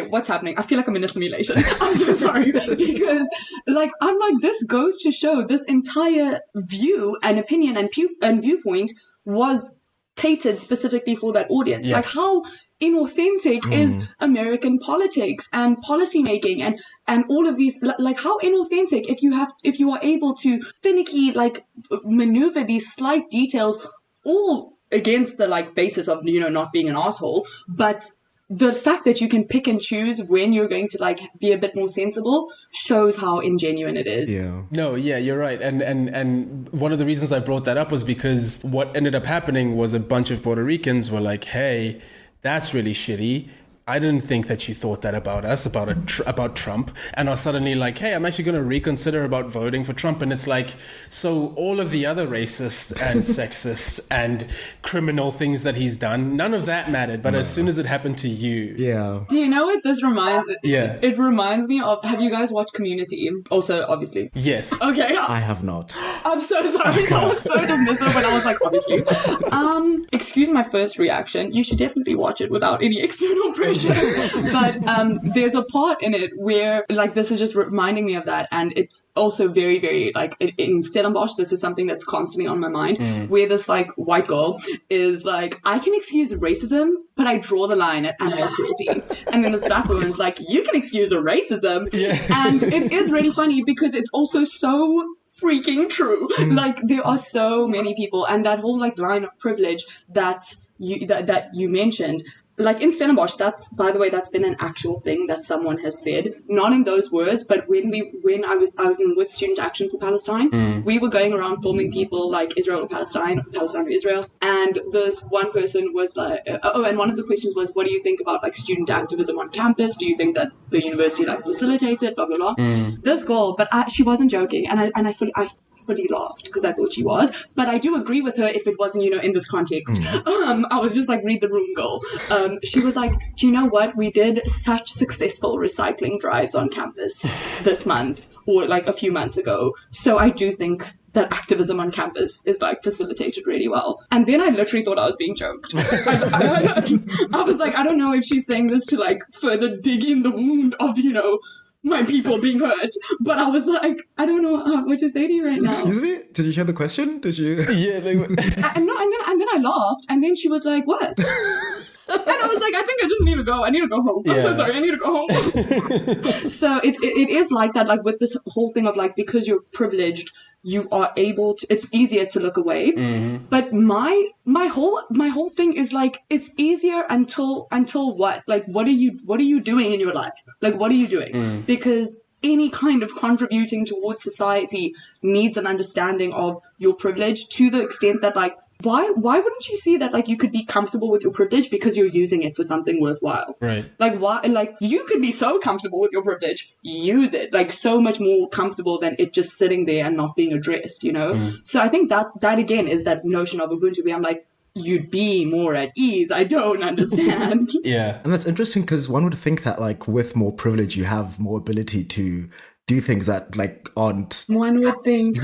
what's happening? I feel like I'm in a simulation. I'm so sorry. Because, like, I'm like, this goes to show this entire view and opinion and viewpoint was catered specifically for that audience. Yeah. Like, how inauthentic is American politics and policymaking and all of these, like, how inauthentic if you are able to finicky, like, maneuver these slight details all against the, like, basis of, you know, not being an asshole, but the fact that you can pick and choose when you're going to, like, be a bit more sensible shows how ingenuine it is. Yeah. No, yeah, you're right. And one of the reasons I brought that up was because what ended up happening was a bunch of Puerto Ricans were like, hey, that's really shitty. I didn't think that you thought that about us, about Trump. And are suddenly like, hey, I'm actually going to reconsider about voting for Trump. And it's like, so all of the other racist and sexist and criminal things that he's done, none of that mattered. But as soon as it happened to you. Yeah. Do you know what this reminds? Yeah. It reminds me of, have you guys watched Community? Also, obviously. Yes. Okay. I have not. I'm so sorry. That was so dismissive, but I was like, obviously. Excuse my first reaction. You should definitely watch it without any external pressure. But there's a part in it where, like, this is just reminding me of that, and it's also very, very, like, in Stellenbosch, this is something that's constantly on my mind, where this, like, white girl is like, I can excuse racism, but I draw the line at animal cruelty. And then this black woman's like, you can excuse a racism. Yeah. And it is really funny because it's also so freaking true. Like, there are so many people, and that whole, like, line of privilege that you mentioned, like, in Stellenbosch, by the way, that's been an actual thing that someone has said, not in those words, but when I was with Student Action for Palestine, we were going around filming people like Israel or Palestine or Israel, and this one person was like, and one of the questions was, what do you think about, like, student activism on campus? Do you think that the university, like, facilitates it, blah blah blah? This girl, but she wasn't joking, and I fully laughed because I thought she was, but I do agree with her if it wasn't, you know, in this context. I was just like, read the room, girl. She was like, do you know what? We did such successful recycling drives on campus this month, or like a few months ago. So I do think that activism on campus is, like, facilitated really well. And then I literally thought I was being joked. I was like, I don't know if she's saying this to, like, further dig in the wound of, you know, my people being hurt, but I was like, I don't know what to say to you right now. Excuse me? Did you hear the question? Did you? Yeah. And then I laughed, and then she was like, what? And I was like, I think I just need to go. I need to go home. I'm so sorry. I need to go home. So it is like that, like, with this whole thing of, like, because you're privileged, you are able to, it's easier to look away. But my whole thing is, like, it's easier until what? Like, what are you doing in your life? Like, what are you doing? Because any kind of contributing towards society needs an understanding of your privilege, to the extent that, like, why wouldn't you see that, like, you could be comfortable with your privilege because you're using it for something worthwhile? Right. Like, why? Like, you could be so comfortable with your privilege, use it, like, so much more comfortable than it just sitting there and not being addressed, you know? So I think that again is that notion of Ubuntu, where I'm like, you'd be more at ease. I don't understand. Yeah. And that's interesting because one would think that, like, with more privilege, you have more ability to do things that, like, aren't... One would think,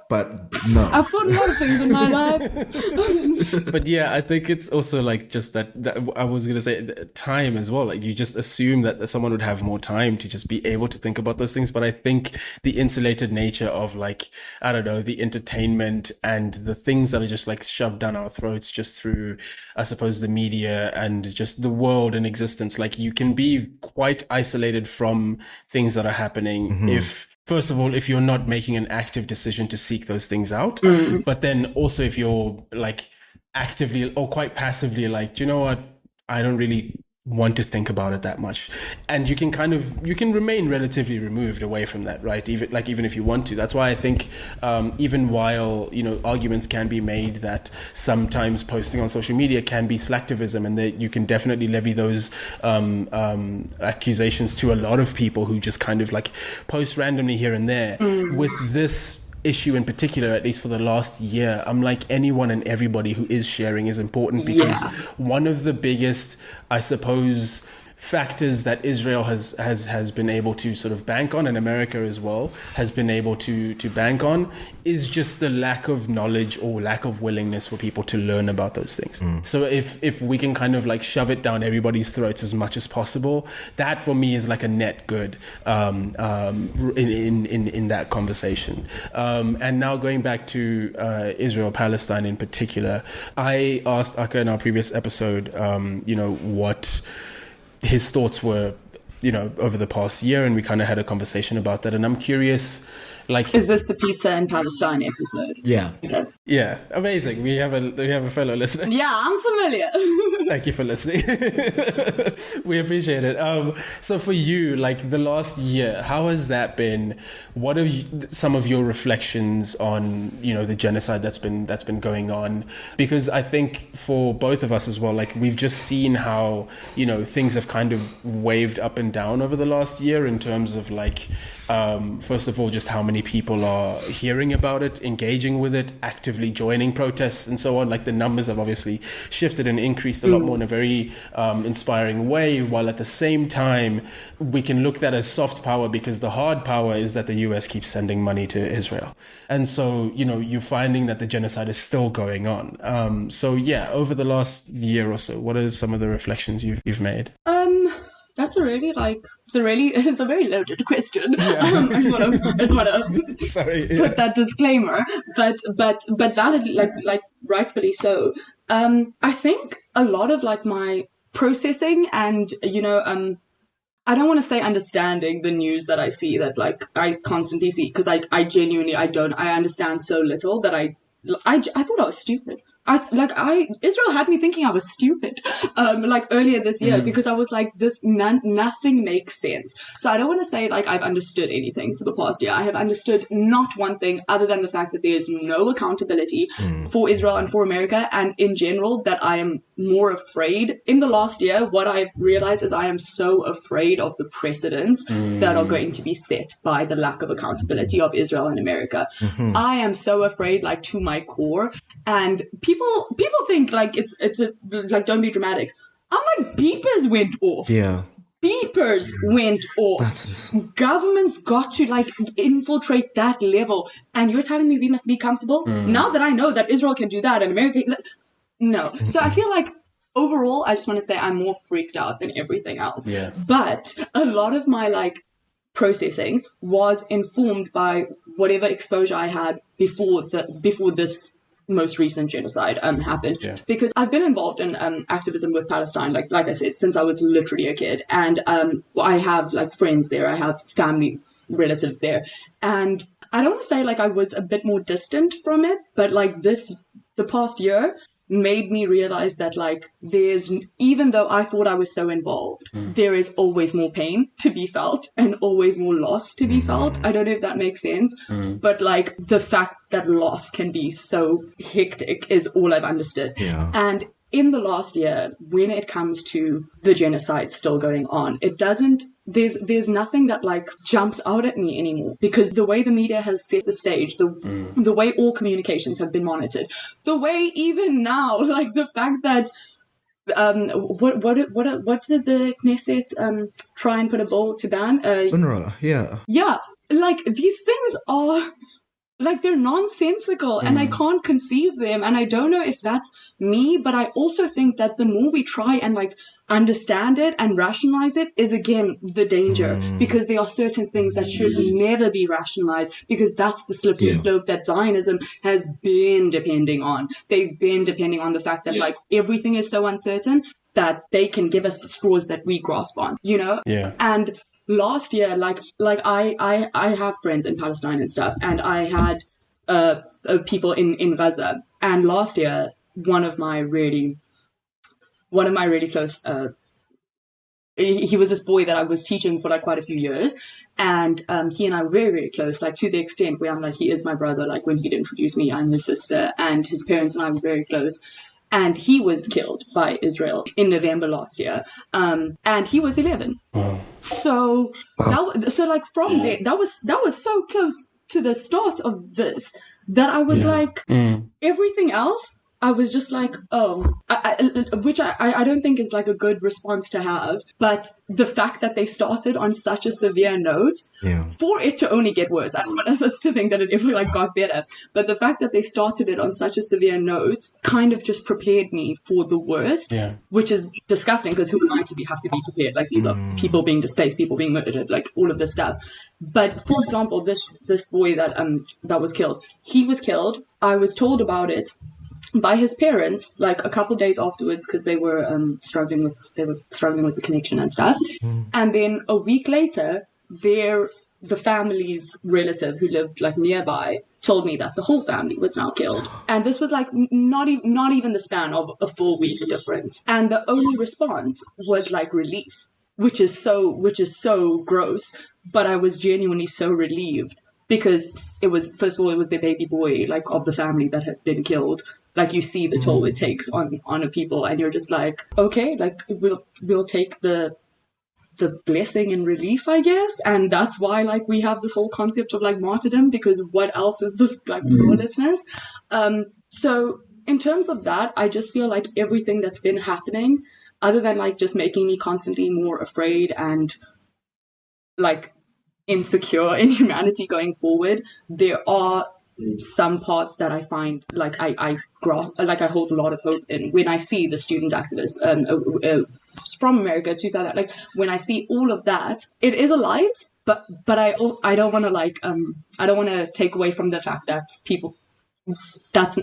but no. I've thought a lot of things in my life. But yeah, I think it's also, like, just that I was going to say time as well. Like, you just assume that someone would have more time to just be able to think about those things. But I think the insulated nature of, like, I don't know, the entertainment and the things that are just, like, shoved down our throats just through, I suppose, the media and just the world in existence. Like, you can be quite isolated from things that are happening if, first of all, if you're not making an active decision to seek those things out, but then also if you're, like, actively or quite passively, like, do you know what? I don't really want to think about it that much. And you can remain relatively removed away from that, right? Even if you want to. That's why I think, even while, you know, arguments can be made that sometimes posting on social media can be slacktivism, and that you can definitely levy those accusations to a lot of people who just kind of, like, post randomly here and there. With this issue in particular, at least for the last year, I'm like, anyone and everybody who is sharing is important, because one of the biggest, I suppose, factors that Israel has been able to sort of bank on, and America as well has been able to bank on, is just the lack of knowledge or lack of willingness for people to learn about those things. So if we can kind of like shove it down everybody's throats as much as possible, that for me is like a net good in that conversation. And now going back to Israel Palestine in particular, I asked Aka in our previous episode, what his thoughts were, over the past year, and we kind of had a conversation about that. And I'm curious, like, is this the pizza in Palestine episode? Yeah. Okay. Yeah, amazing. We have a fellow listener. Yeah, I'm familiar. Thank you for listening. We appreciate it. So for you, like the last year, how has that been? What are some of your reflections on, the genocide that's been going on? Because I think for both of us as well, like we've just seen how, things have kind of waved up and down over the last year in terms of like, first of all, just how many people are hearing about it, engaging with it, actively joining protests and so on. Like the numbers have obviously shifted and increased a lot more in a very inspiring way, while at the same time we can look at that as soft power, because the hard power is that the US keeps sending money to Israel. And so, you're finding that the genocide is still going on. So yeah, over the last year or so, what are some of the reflections you've made? That's it's a very loaded question. Yeah. I just want to put that disclaimer, but valid, like rightfully so. I think a lot of like my processing and, I don't want to say understanding the news that I see, that like I constantly see, because I genuinely, I understand so little that I thought I was stupid. Israel had me thinking I was stupid, earlier this year, because I was like, nothing makes sense. So I don't want to say like I've understood anything for the past year. I have understood not one thing other than the fact that there is no accountability for Israel and for America, and in general that I am more afraid. In the last year, what I've realized is I am so afraid of the precedents that are going to be set by the lack of accountability of Israel and America. I am so afraid, like to my core. And people think like it's like, don't be dramatic. I'm like, beepers went off. Yeah. Beepers went off. Governments got to like infiltrate that level, and you're telling me we must be comfortable? Now that I know that Israel can do that and America, no. So I feel like overall, I just want to say I'm more freaked out than everything else. Yeah. But a lot of my like processing was informed by whatever exposure I had before this most recent genocide happened, because I've been involved in activism with Palestine, like I said, since I was literally a kid, and I have like friends there, I have family relatives there, and I don't want to say like I was a bit more distant from it, but like the past year made me realize that like even though I thought I was so involved, there is always more pain to be felt and always more loss to be felt. I don't know if that makes sense, but like the fact that loss can be so hectic is all I've understood. Yeah. And in the last year, when it comes to the genocide still going on, there's nothing that like jumps out at me anymore, because the way the media has set the stage, the way all communications have been monitored, the way even now, like the fact that what did the Knesset try and put a bill to ban? UNRWA, yeah, like these things are like they're nonsensical and I can't conceive them, and I don't know if that's me, but I also think that the more we try and like understand it and rationalize it is again the danger, because there are certain things that should never be rationalized, because that's the slippery slope that Zionism has been depending on. They've been depending on the fact that like everything is so uncertain that they can give us the straws that we grasp on, and last year, like I have friends in Palestine and stuff, and I had people in Gaza. And last year, one of my really close, he was this boy that I was teaching for like quite a few years, and he and I were very, very close, like to the extent where I'm like, he is my brother. Like when he'd introduce me, I'm his sister, and his parents and I were very close. And he was killed by Israel in November last year, and he was 11. Wow. So like from there, that was so close to the start of this that I was like, everything else, I was just like, oh, which I don't think is like a good response to have. But the fact that they started on such a severe note, for it to only get worse, I don't want us to think that it ever like got better. But the fact that they started it on such a severe note kind of just prepared me for the worst, which is disgusting because who am I to have to be prepared? Like these are people being displaced, people being murdered, like all of this stuff. But for example, this boy that was killed, he was killed. I was told about it by his parents like a couple of days afterwards because they were struggling with the connection and stuff. And then a week later, the family's relative who lived like nearby told me that the whole family was now killed. And this was like not even the span of a full week difference. And the only response was like relief, which is so gross. But I was genuinely so relieved because it was, first of all, it was the baby boy like of the family that had been killed. Like you see the toll it takes on a people, and you're just like, okay, like we'll take the blessing and relief, I guess. And that's why like we have this whole concept of like martyrdom, because what else is this like lawlessness? So in terms of that, I just feel like everything that's been happening, other than like just making me constantly more afraid and like insecure in humanity going forward, there are some parts that I find like I hold a lot of hope in. When I see the student activists from America to South Africa, like when I see all of that, it is a light, but I don't want to like I don't want to take away from the fact that people, that's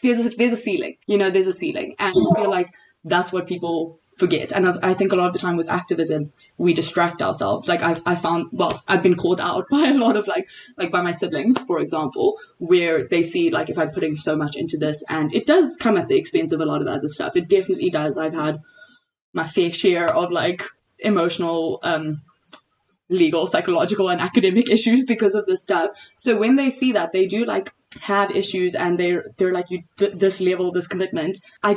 there's a ceiling, there's a ceiling, and I feel like that's what people forget. And I think a lot of the time with activism, we distract ourselves. Like I found, I've been called out by a lot of like by my siblings, for example, where they see like if I'm putting so much into this, and it does come at the expense of a lot of other stuff. It definitely does. I've had my fair share of like emotional, legal, psychological, and academic issues because of this stuff. So when they see that, they do like have issues, and they're like, this level, this commitment. I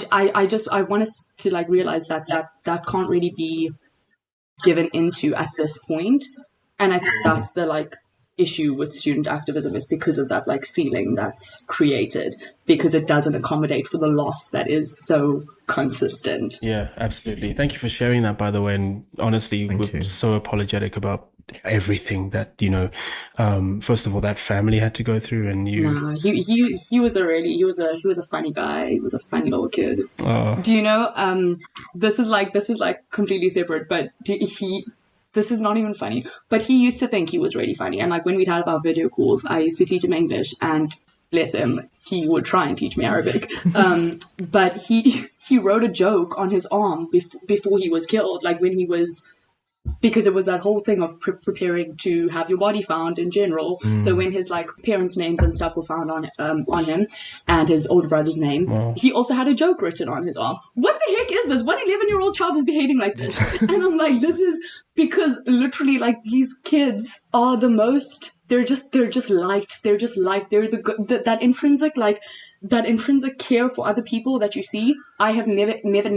want us to like realize that can't really be given into at this point. And I think that's the like issue with student activism, is because of that like ceiling that's created, because it doesn't accommodate for the loss that is so consistent. Yeah, absolutely. Thank you for sharing that, by the way. And honestly, we're so apologetic about everything that first of all, that family had to go through. And he was a funny guy. He was a funny little kid. Do you know, this is like completely separate, but this is not even funny, but he used to think he was really funny. And like when we'd have our video calls, I used to teach him English, and bless him, he would try and teach me Arabic. But he wrote a joke on his arm before he was killed, like when he was, because it was that whole thing of preparing to have your body found in general. So when his like parents' names and stuff were found on him, and his older brother's name, he also had a joke written on his arm. What the heck is this? What 11-year-old child is behaving like this? And I'm like, this is because literally like these kids are the most. They're just light. They're just light. They're that intrinsic care for other people that you see. I have never ever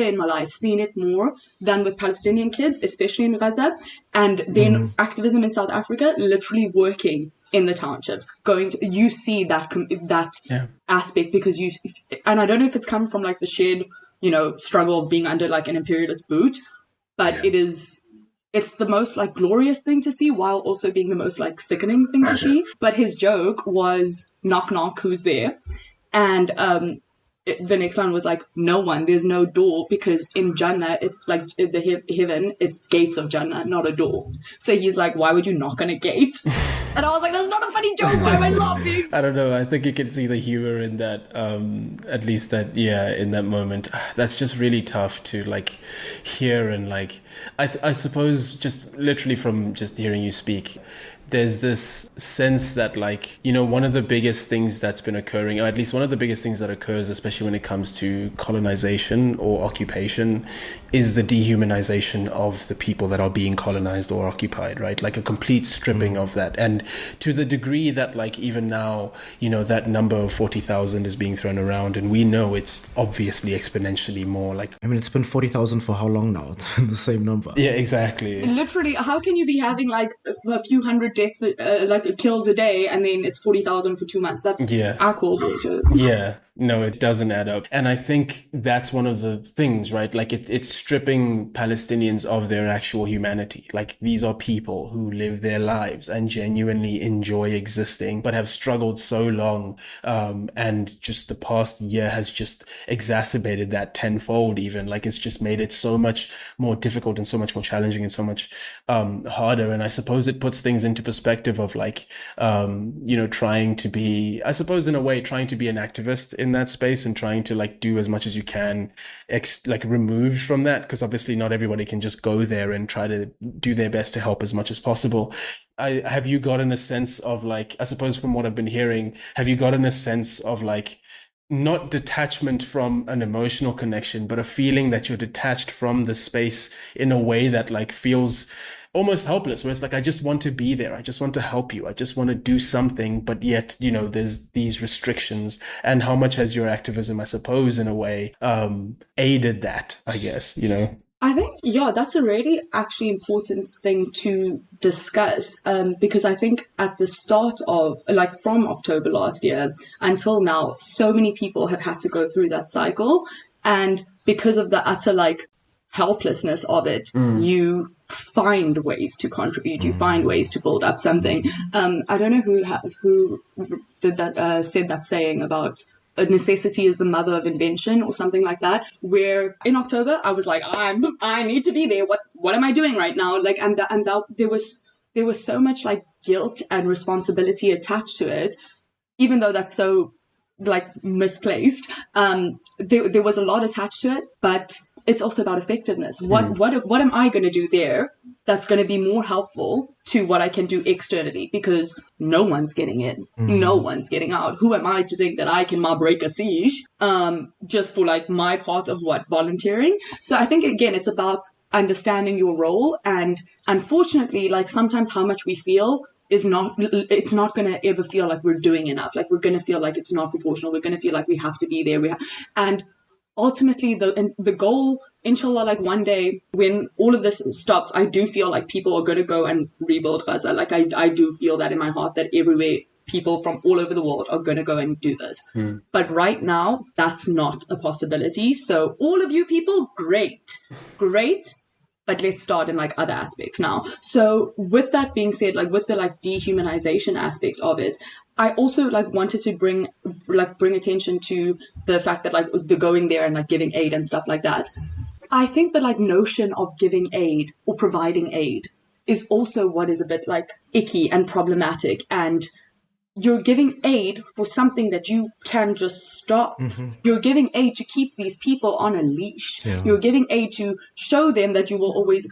in my life seen it more than with Palestinian kids, especially in Gaza, and then activism in South Africa, literally working in the townships, you see that aspect, because and I don't know if it's come from like the shared, struggle of being under like an imperialist boot, but it's the most like glorious thing to see, while also being the most like sickening thing to see. But his joke was, knock knock, who's there? And the next line was like, no one, there's no door, because in Jannah, it's like the heaven, it's gates of Jannah, not a door. So he's like, why would you knock on a gate? And I was like, that's not a funny joke, why am I laughing? I don't know, I think you can see the humor in that, at least that, in that moment. That's just really tough to like hear. And like, I suppose just literally from just hearing you speak, there's this sense that like, one of the biggest things that's been occurring, or at least one of the biggest things that occurs, especially when it comes to colonization or occupation, is the dehumanization of the people that are being colonized or occupied, right? Like a complete stripping of that. And to the degree that like even now, that number of 40,000 is being thrown around, and we know it's obviously exponentially more. Like, I mean, it's been 40,000 for how long now? It's been the same number. Yeah, exactly. Literally, how can you be having like a few hundred deaths, like kills a day, and then it's 40,000 for 2 months. That's I call bullshit. Yeah. No, it doesn't add up. And I think that's one of the things, right? Like it's stripping Palestinians of their actual humanity. Like these are people who live their lives and genuinely enjoy existing, but have struggled so long. And just the past year has just exacerbated that tenfold even. Like it's just made it so much more difficult and so much more challenging and so much harder. And I suppose it puts things into perspective of like, trying to be, I suppose in a way, trying to be an activist in that space and trying to like do as much as you can like removed from that, because obviously not everybody can just go there and try to do their best to help as much as possible. Have you gotten a sense of like, I suppose from what I've been hearing, have you gotten a sense of like not detachment from an emotional connection, but a feeling that you're detached from the space in a way that like feels almost helpless, where it's like, I just want to be there. I just want to help you. I just want to do something. But yet, there's these restrictions. And how much has your activism, I suppose, in a way, aided that, I guess, I think, that's a really actually important thing to discuss, because I think at the start of, like from October last year until now, so many people have had to go through that cycle. And because of the utter like helplessness of it, you find ways to contribute, you find ways to build up something. I don't know who did that, said that saying about necessity is the mother of invention or something like that, where in October I was like, I need to be there. What am I doing right now? Like, and there was so much like guilt and responsibility attached to it, even though that's so like misplaced. There was a lot attached to it, but it's also about effectiveness. What am I going to do there that's going to be more helpful to what I can do externally? Because no one's getting in, no one's getting out. Who am I to think that I can break a siege just for like my part of volunteering? So I think again, it's about understanding your role, and unfortunately, like sometimes how much we feel it's not going to ever feel like we're doing enough. Like we're going to feel like it's not proportional. We're going to feel like we have to be there. And ultimately the goal, inshallah, like one day when all of this stops, I do feel like people are going to go and rebuild Gaza. Like I do feel that in my heart, that everywhere people from all over the world are going to go and do this. But right now, that's not a possibility. So all of you people, great. But let's start in like other aspects now. So with that being said, like with the like dehumanization aspect of it, I also like wanted to bring attention to the fact that like the going there and like giving aid and stuff like that. I think the like notion of giving aid or providing aid is also what is a bit like icky and problematic, and you're giving aid for something that you can just stop. You're giving aid to keep these people on a leash. You're giving aid to show them that you will always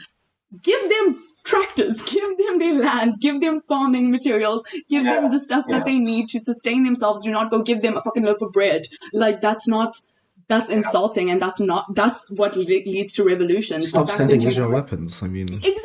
give them tractors, give them their land, give them farming materials, give them the stuff that they need to sustain themselves. Do not go give them a fucking loaf of bread. Like that's insulting, and that's what leads to revolutions. Stop sending Israel weapons. I mean, exactly.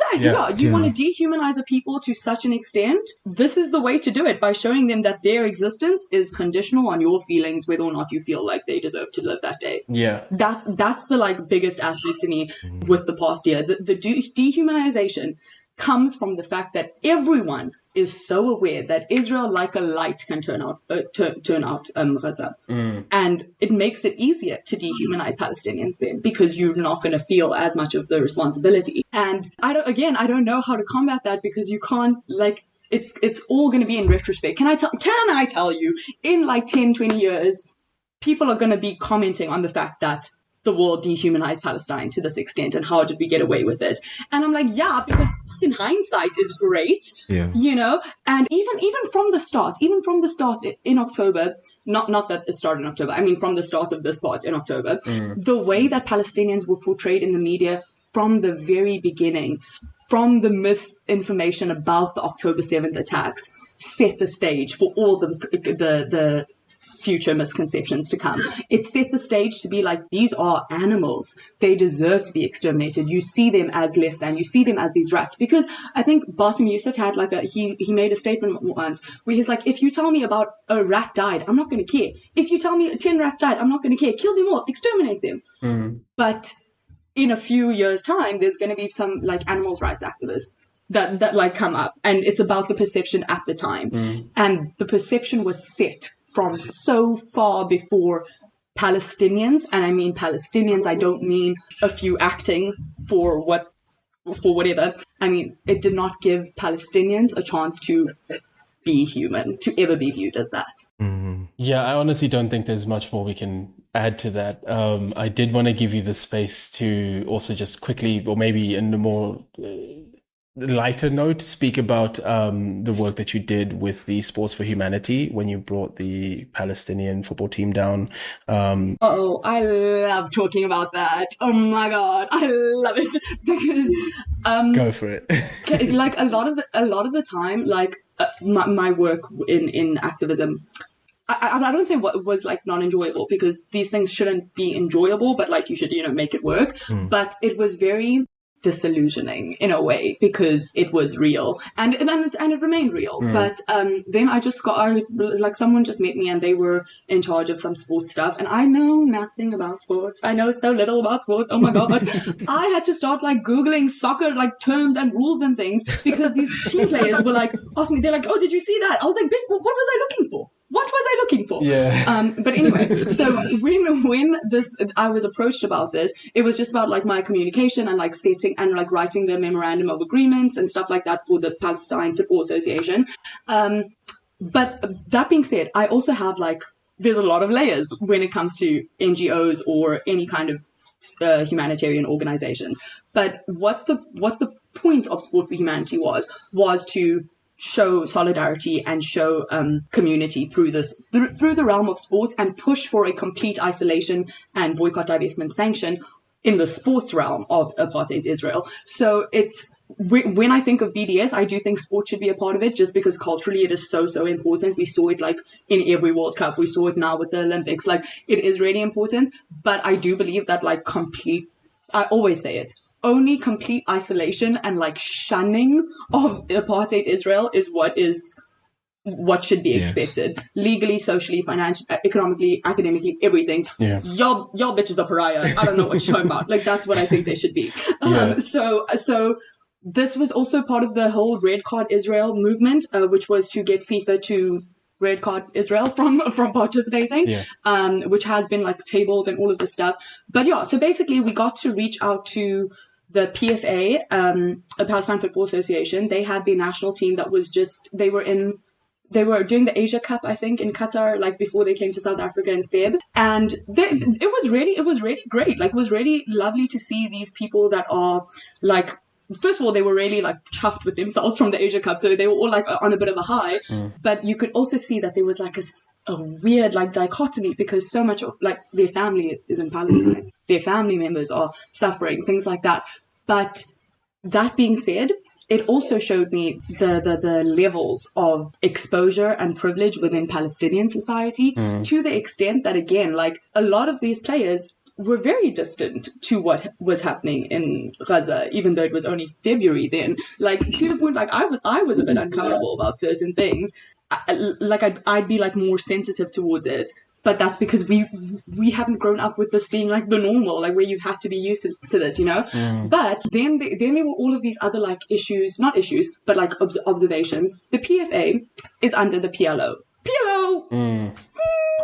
You want to dehumanize a people to such an extent. This is the way to do it, by showing them that their existence is conditional on your feelings, whether or not you feel like they deserve to live that day. That's the like biggest aspect to me with the past year. The dehumanization comes from the fact that everyone is so aware that Israel, like a light, can turn out Gaza. And it makes it easier to dehumanize Palestinians then, because you're not going to feel as much of the responsibility. And I don't know how to combat that, because you can't, like, it's all going to be in retrospect. Can I tell you, in like 10, 20 years, people are going to be commenting on the fact that the world dehumanized Palestine to this extent, and how did we get away with it? And I'm like, because in hindsight is great, and even from the start in October, not that it started in October, I mean from the start of this part in October, the way that Palestinians were portrayed in the media from the very beginning, from the misinformation about the October 7th attacks, set the stage for all the future misconceptions to come. It set the stage to be like, these are animals. They deserve to be exterminated. You see them as less than. You see them as these rats. Because I think Bassem Youssef had like he made a statement once where he's like, if you tell me about a rat died, I'm not going to care. If you tell me 10 rats died, I'm not going to care. Kill them all. Exterminate them. But in a few years' time, there's going to be some like animals rights activists that like come up, and it's about the perception at the time. And the perception was set from so far before Palestinians, and I mean Palestinians, I don't mean a few acting for whatever. I mean, it did not give Palestinians a chance to be human, to ever be viewed as that. Yeah, I honestly don't think there's much more we can add to that. I did want to give you the space to also just quickly, or maybe in a more lighter note, speak about the work that you did with the Sports for Humanity when you brought the Palestinian football team down. Oh, I love talking about that. Oh my God, I love it because go for it. like a lot of the time, like my work in activism, I don't say what was like non-enjoyable, because these things shouldn't be enjoyable, but like you should, make it work. But it was very disillusioning in a way, because it was real and it remained real. But then someone just met me and they were in charge of some sports stuff, and I know nothing about sports. I know so little about sports. Oh my God. I had to start like Googling soccer like terms and rules and things, because these team players were like asking me, they're like, oh, did you see that? I was like, what was I looking for? What was I looking for? Yeah. But anyway, so when I was approached about this, it was just about like my communication and like setting and like writing the memorandum of agreements and stuff like that for the Palestine Football Association. But that being said, I also have like, there's a lot of layers when it comes to NGOs or any kind of humanitarian organizations. But what the point of Sport for Humanity was to show solidarity and show community through the realm of sport, and push for a complete isolation and boycott, divestment, sanction in the sports realm of apartheid Israel. So it's, when I think of BDS, I do think sport should be a part of it, just because culturally it is so important. We saw it like in every World Cup. We saw it now with the Olympics. Like, it is really important. But I do believe that like I always say it, only complete isolation and like shunning of apartheid Israel is what should be expected. Legally, socially, financially, economically, academically, everything. Yeah. Y'all bitches are pariah. I don't know what you're talking about. Like, that's what I think they should be. So this was also part of the whole Red Card Israel movement, which was to get FIFA to red card Israel from participating, which has been like tabled and all of this stuff. But yeah, so basically we got to reach out to the PFA, a Palestine Football Association. They had the national team that was they were doing the Asia Cup, I think, in Qatar, like before they came to South Africa in Feb. And it was really great. Like, it was really lovely to see these people that are like, first of all, they were really like chuffed with themselves from the Asia Cup. So they were all like on a bit of a high, but you could also see that there was like a weird like dichotomy, because so much of like their family is in Palestine. Their family members are suffering, things like that. But that being said, it also showed me the levels of exposure and privilege within Palestinian society, to the extent that, again, like a lot of these players were very distant to what was happening in Gaza, even though it was only February then. Like, to the point, like I was a bit uncomfortable about certain things. I'd be like more sensitive towards it. But that's because we haven't grown up with this being like the normal, like where you've had to be used to this, you know. But then there were all of these other like not issues, but like observations. The PFA is under the PLO. PLO.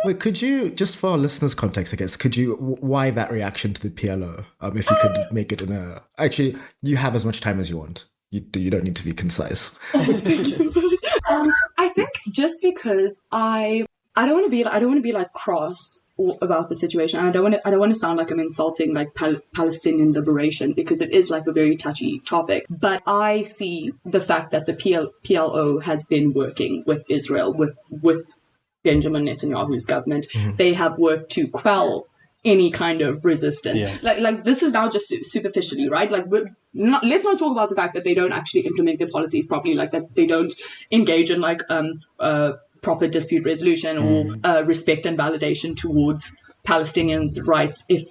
Wait, could you, just for our listeners' context, I guess, why that reaction to the PLO? If you could make it actually, you have as much time as you want. You don't need to be concise. Oh, thank you so much. I think just because I don't want to be like cross about the situation. I don't want to sound like I'm insulting like Palestinian liberation, because it is like a very touchy topic. But I see the fact that the PLO has been working with Israel, with Benjamin Netanyahu's government. They have worked to quell any kind of resistance. Like this is now just superficially, right? Like, let's not talk about the fact that they don't actually implement their policies properly, like that they don't engage in like proper dispute resolution or respect and validation towards Palestinians' rights if,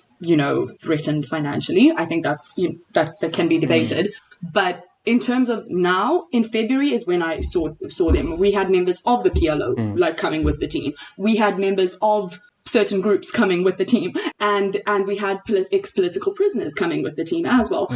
threatened financially. I think that's that can be debated. But in terms of now, in February is when I saw them. We had members of the PLO like coming with the team. We had members of certain groups coming with the team, and we had ex-political prisoners coming with the team as well.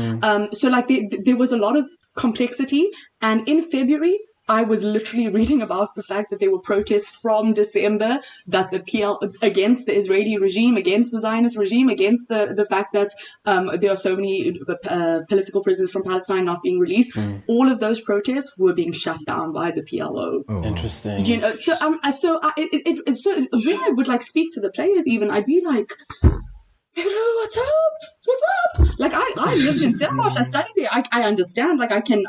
So like there was a lot of complexity. And in February, I was literally reading about the fact that there were protests from December that the PL against the Israeli regime, against the Zionist regime, against the fact that there are so many political prisoners from Palestine not being released. All of those protests were being shut down by the PLO. Oh. Interesting. You know, so when I would like speak to the players, even I'd be like, hello, what's up? Like I lived in Stellenbosch, I studied there. I understand, like I can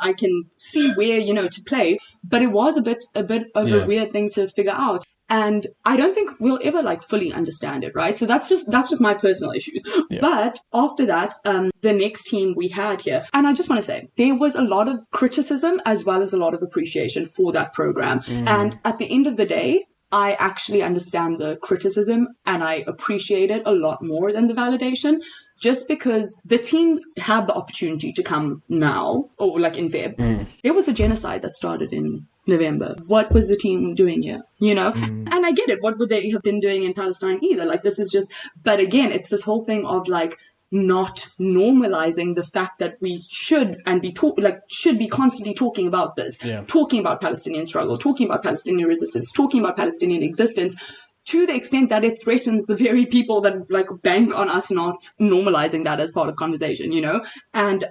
see where, you know, to play, but it was a bit of a weird thing to figure out. And I don't think we'll ever like fully understand it, right? So that's just my personal issues. Yeah. But after that, the next team we had here, and I just want to say there was a lot of criticism as well as a lot of appreciation for that program. And at the end of the day, I actually understand the criticism and I appreciate it a lot more than the validation, just because the team had the opportunity to come now, or like in Feb. There was a genocide that started in November. What was the team doing here? You know? And I get it. What would they have been doing in Palestine either? Like this is just, but again, it's this whole thing of like, not normalizing the fact that we should be constantly talking about this, talking about Palestinian struggle, talking about Palestinian resistance, talking about Palestinian existence, to the extent that it threatens the very people that like bank on us not normalizing that as part of conversation, you know? And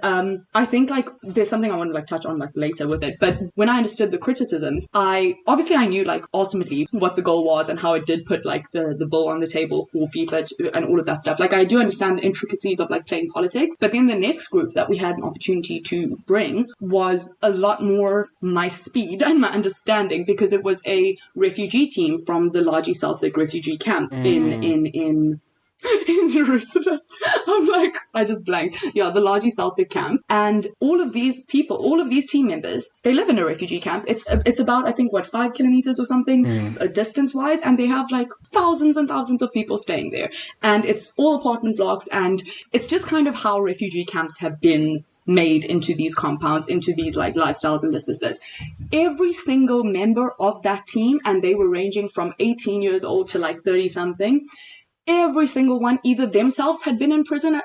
I think like there's something I want to like touch on like later with it. But when I understood the criticisms, I knew like ultimately what the goal was and how it did put like the bill on the table for FIFA and all of that stuff. Like I do understand the intricacies of like playing politics, but then the next group that we had an opportunity to bring was a lot more my speed and my understanding, because it was a refugee team from the Laji Celtic refugee camp in Jerusalem. I'm like, I just blanked. Yeah, the Laji Celtic camp. And all of these people, all of these team members, they live in a refugee camp. It's about, I think, 5 kilometers or something distance-wise. And they have like thousands and thousands of people staying there. And it's all apartment blocks. And it's just kind of how refugee camps have been made into these compounds, into these like lifestyles and this. Every single member of that team, and they were ranging from 18 years old to like 30 something, every single one either themselves had been in prison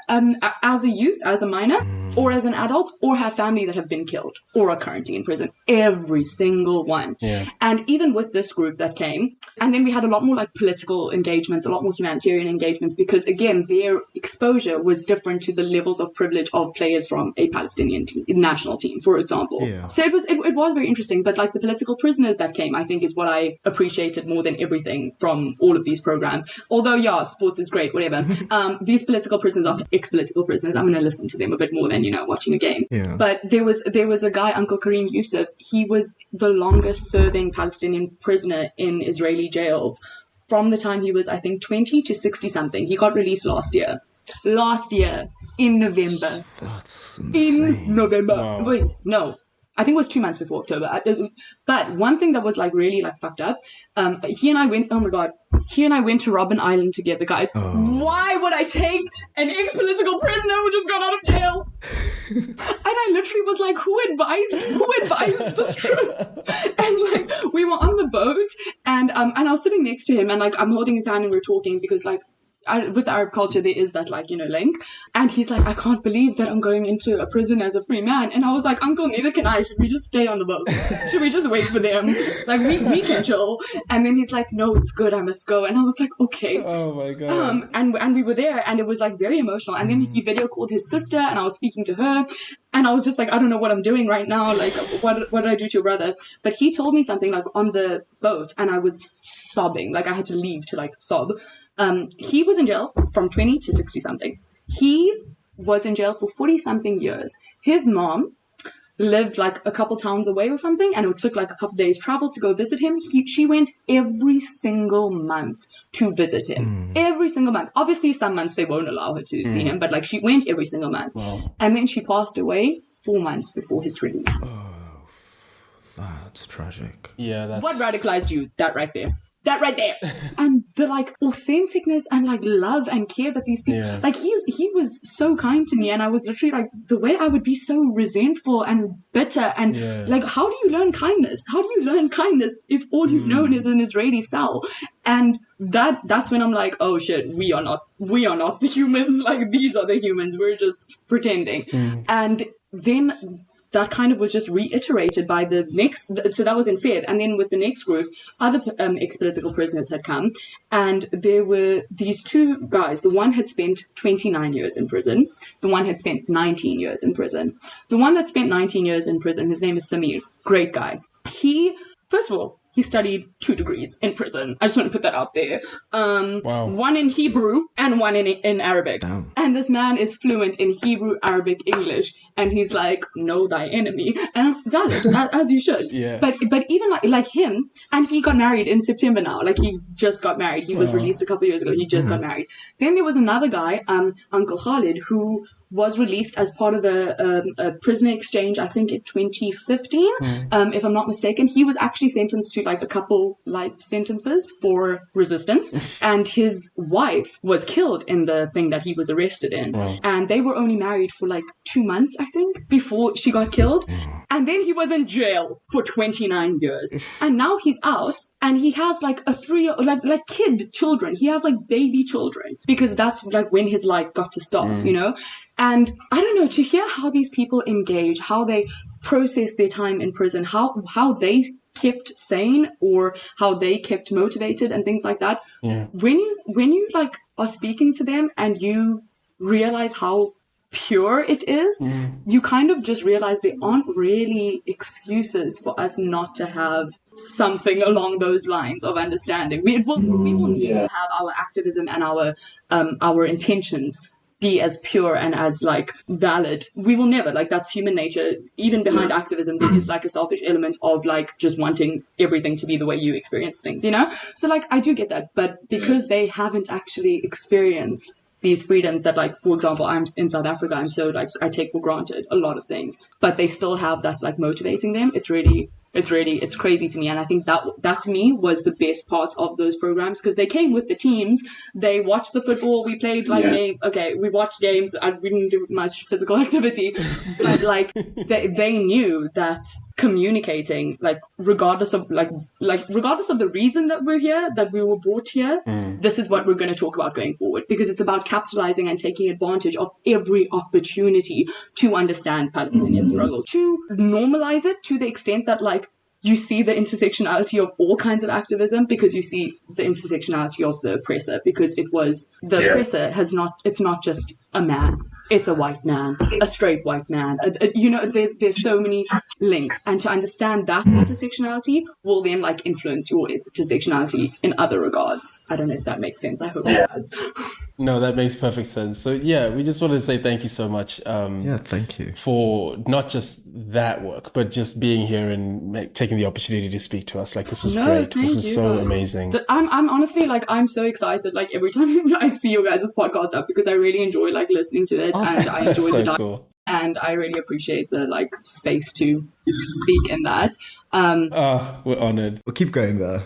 as a youth, as a minor, or as an adult, or have family that have been killed or are currently in prison. Every single one. Yeah. And even with this group that came, and then we had a lot more like political engagements, a lot more humanitarian engagements, because again, their exposure was different to the levels of privilege of players from a Palestinian national team, for example. Yeah. So it was very interesting. But like the political prisoners that came, I think is what I appreciated more than everything from all of these programs. Although, yeah, sports is great, whatever. These political prisoners are ex-political prisoners. I'm going to listen to them a bit more than, you know, watching a game. Yeah. But there was a guy, Uncle Kareem Yusuf. He was the longest serving Palestinian prisoner in Israeli jails from the time he was, I think, 20 to 60 something. He got released last year in November. That's insane. In November. Wow. Wait, no. I think it was 2 months before October. But one thing that was like really like fucked up, he and I went to Robben Island together, guys. Oh. Why would I take an ex-political prisoner who just got out of jail? And I literally was like, who advised this trip? And like, we were on the boat and I was sitting next to him and like, I'm holding his hand and we're talking because like, with Arab culture, there is that like, you know, link. And he's like, I can't believe that I'm going into a prison as a free man. And I was like, Uncle, neither can I. Should we just stay on the boat? Should we just wait for them? Like, we can chill. And then he's like, no, it's good. I must go. And I was like, okay. Oh my God. And we were there and it was like very emotional. And then he video called his sister and I was speaking to her. And I was just like, I don't know what I'm doing right now. Like, what did I do to your brother? But he told me something like on the boat and I was sobbing. Like I had to leave to like sob. He was in jail from 20 to 60 something. He was in jail for 40 something years. His mom lived like a couple towns away or something, and it took like a couple days travel to go visit him. She went every single month to visit him. Every single month. Obviously, some months they won't allow her to see him, but like she went every single month. Wow. And then she passed away 4 months before his release. Oh, that's tragic. Yeah, that's... What radicalized you? That right there. And the like authenticness and like love and care that these people like he was so kind to me, and I was literally like, the way I would be so resentful and bitter and like, how do you learn kindness if all you've known is an Israeli cell? And that's when I'm like, oh shit, we are not the humans. Like, these are the humans. We're just pretending. And then that kind of was just reiterated by the next, so that was in Feb. And then with the next group, other ex-political prisoners had come, and there were these two guys. The one had spent 29 years in prison. The one had spent 19 years in prison. The one that spent 19 years in prison, his name is Samir, great guy. First of all, he studied 2 degrees in prison. I just want to put that out there. Wow. One in Hebrew and one in Arabic. Damn. And this man is fluent in Hebrew, Arabic, English. And he's like, know thy enemy. And valid, as you should. Yeah. But even like him, and he got married in September now. Like, he just got married. He was released a couple of years ago. He just got married. Then there was another guy, Uncle Khalid, who was released as part of a prisoner exchange, I think in 2015, if I'm not mistaken. He was actually sentenced to like a couple life sentences for resistance, and his wife was killed in the thing that he was arrested in. And they were only married for like 2 months, I think, before she got killed. And then he was in jail for 29 years. And now he's out, and he has like a 3 like kid children. He has like baby children, because that's like when his life got to start, you know? And I don't know, to hear how these people engage, how they process their time in prison, how they kept sane or how they kept motivated and things like that. Yeah. When you like are speaking to them and you realize how pure it is, you kind of just realize there aren't really excuses for us not to have something along those lines of understanding. We will never have our activism and our intentions be as pure and as like valid. We will never, like, that's human nature. Even behind activism, there is like a selfish element of like just wanting everything to be the way you experience things, you know? So like, I do get that, but because they haven't actually experienced these freedoms that, like, for example, I'm in South Africa, I'm so like, I take for granted a lot of things, but they still have that like motivating them. It's crazy to me. And I think that to me was the best part of those programs, because they came with the teams, they watched the football, we played like game. Okay, we watched games, we didn't do much physical activity, but like they knew that communicating, like regardless of the reason that we're here, that we were brought here, this is what we're going to talk about going forward, because it's about capitalizing and taking advantage of every opportunity to understand Palestinian struggle, to normalize it to the extent that like you see the intersectionality of all kinds of activism, because you see the intersectionality of the oppressor, because the oppressor it's not just a man. It's a white man, a straight white man. You know, there's so many links. And to understand that intersectionality will then like influence your intersectionality in other regards. I don't know if that makes sense. I hope it does. No, that makes perfect sense. So yeah, we just wanted to say thank you so much. Thank you. For not just that work, but just being here and taking the opportunity to speak to us. Like, this was great. This is so amazing. I'm honestly like, I'm so excited like every time I see your guys' podcast up, because I really enjoy like listening to it. And I enjoy the dialogue, cool. And I really appreciate the like space to speak in that. We're honored. We'll keep going there.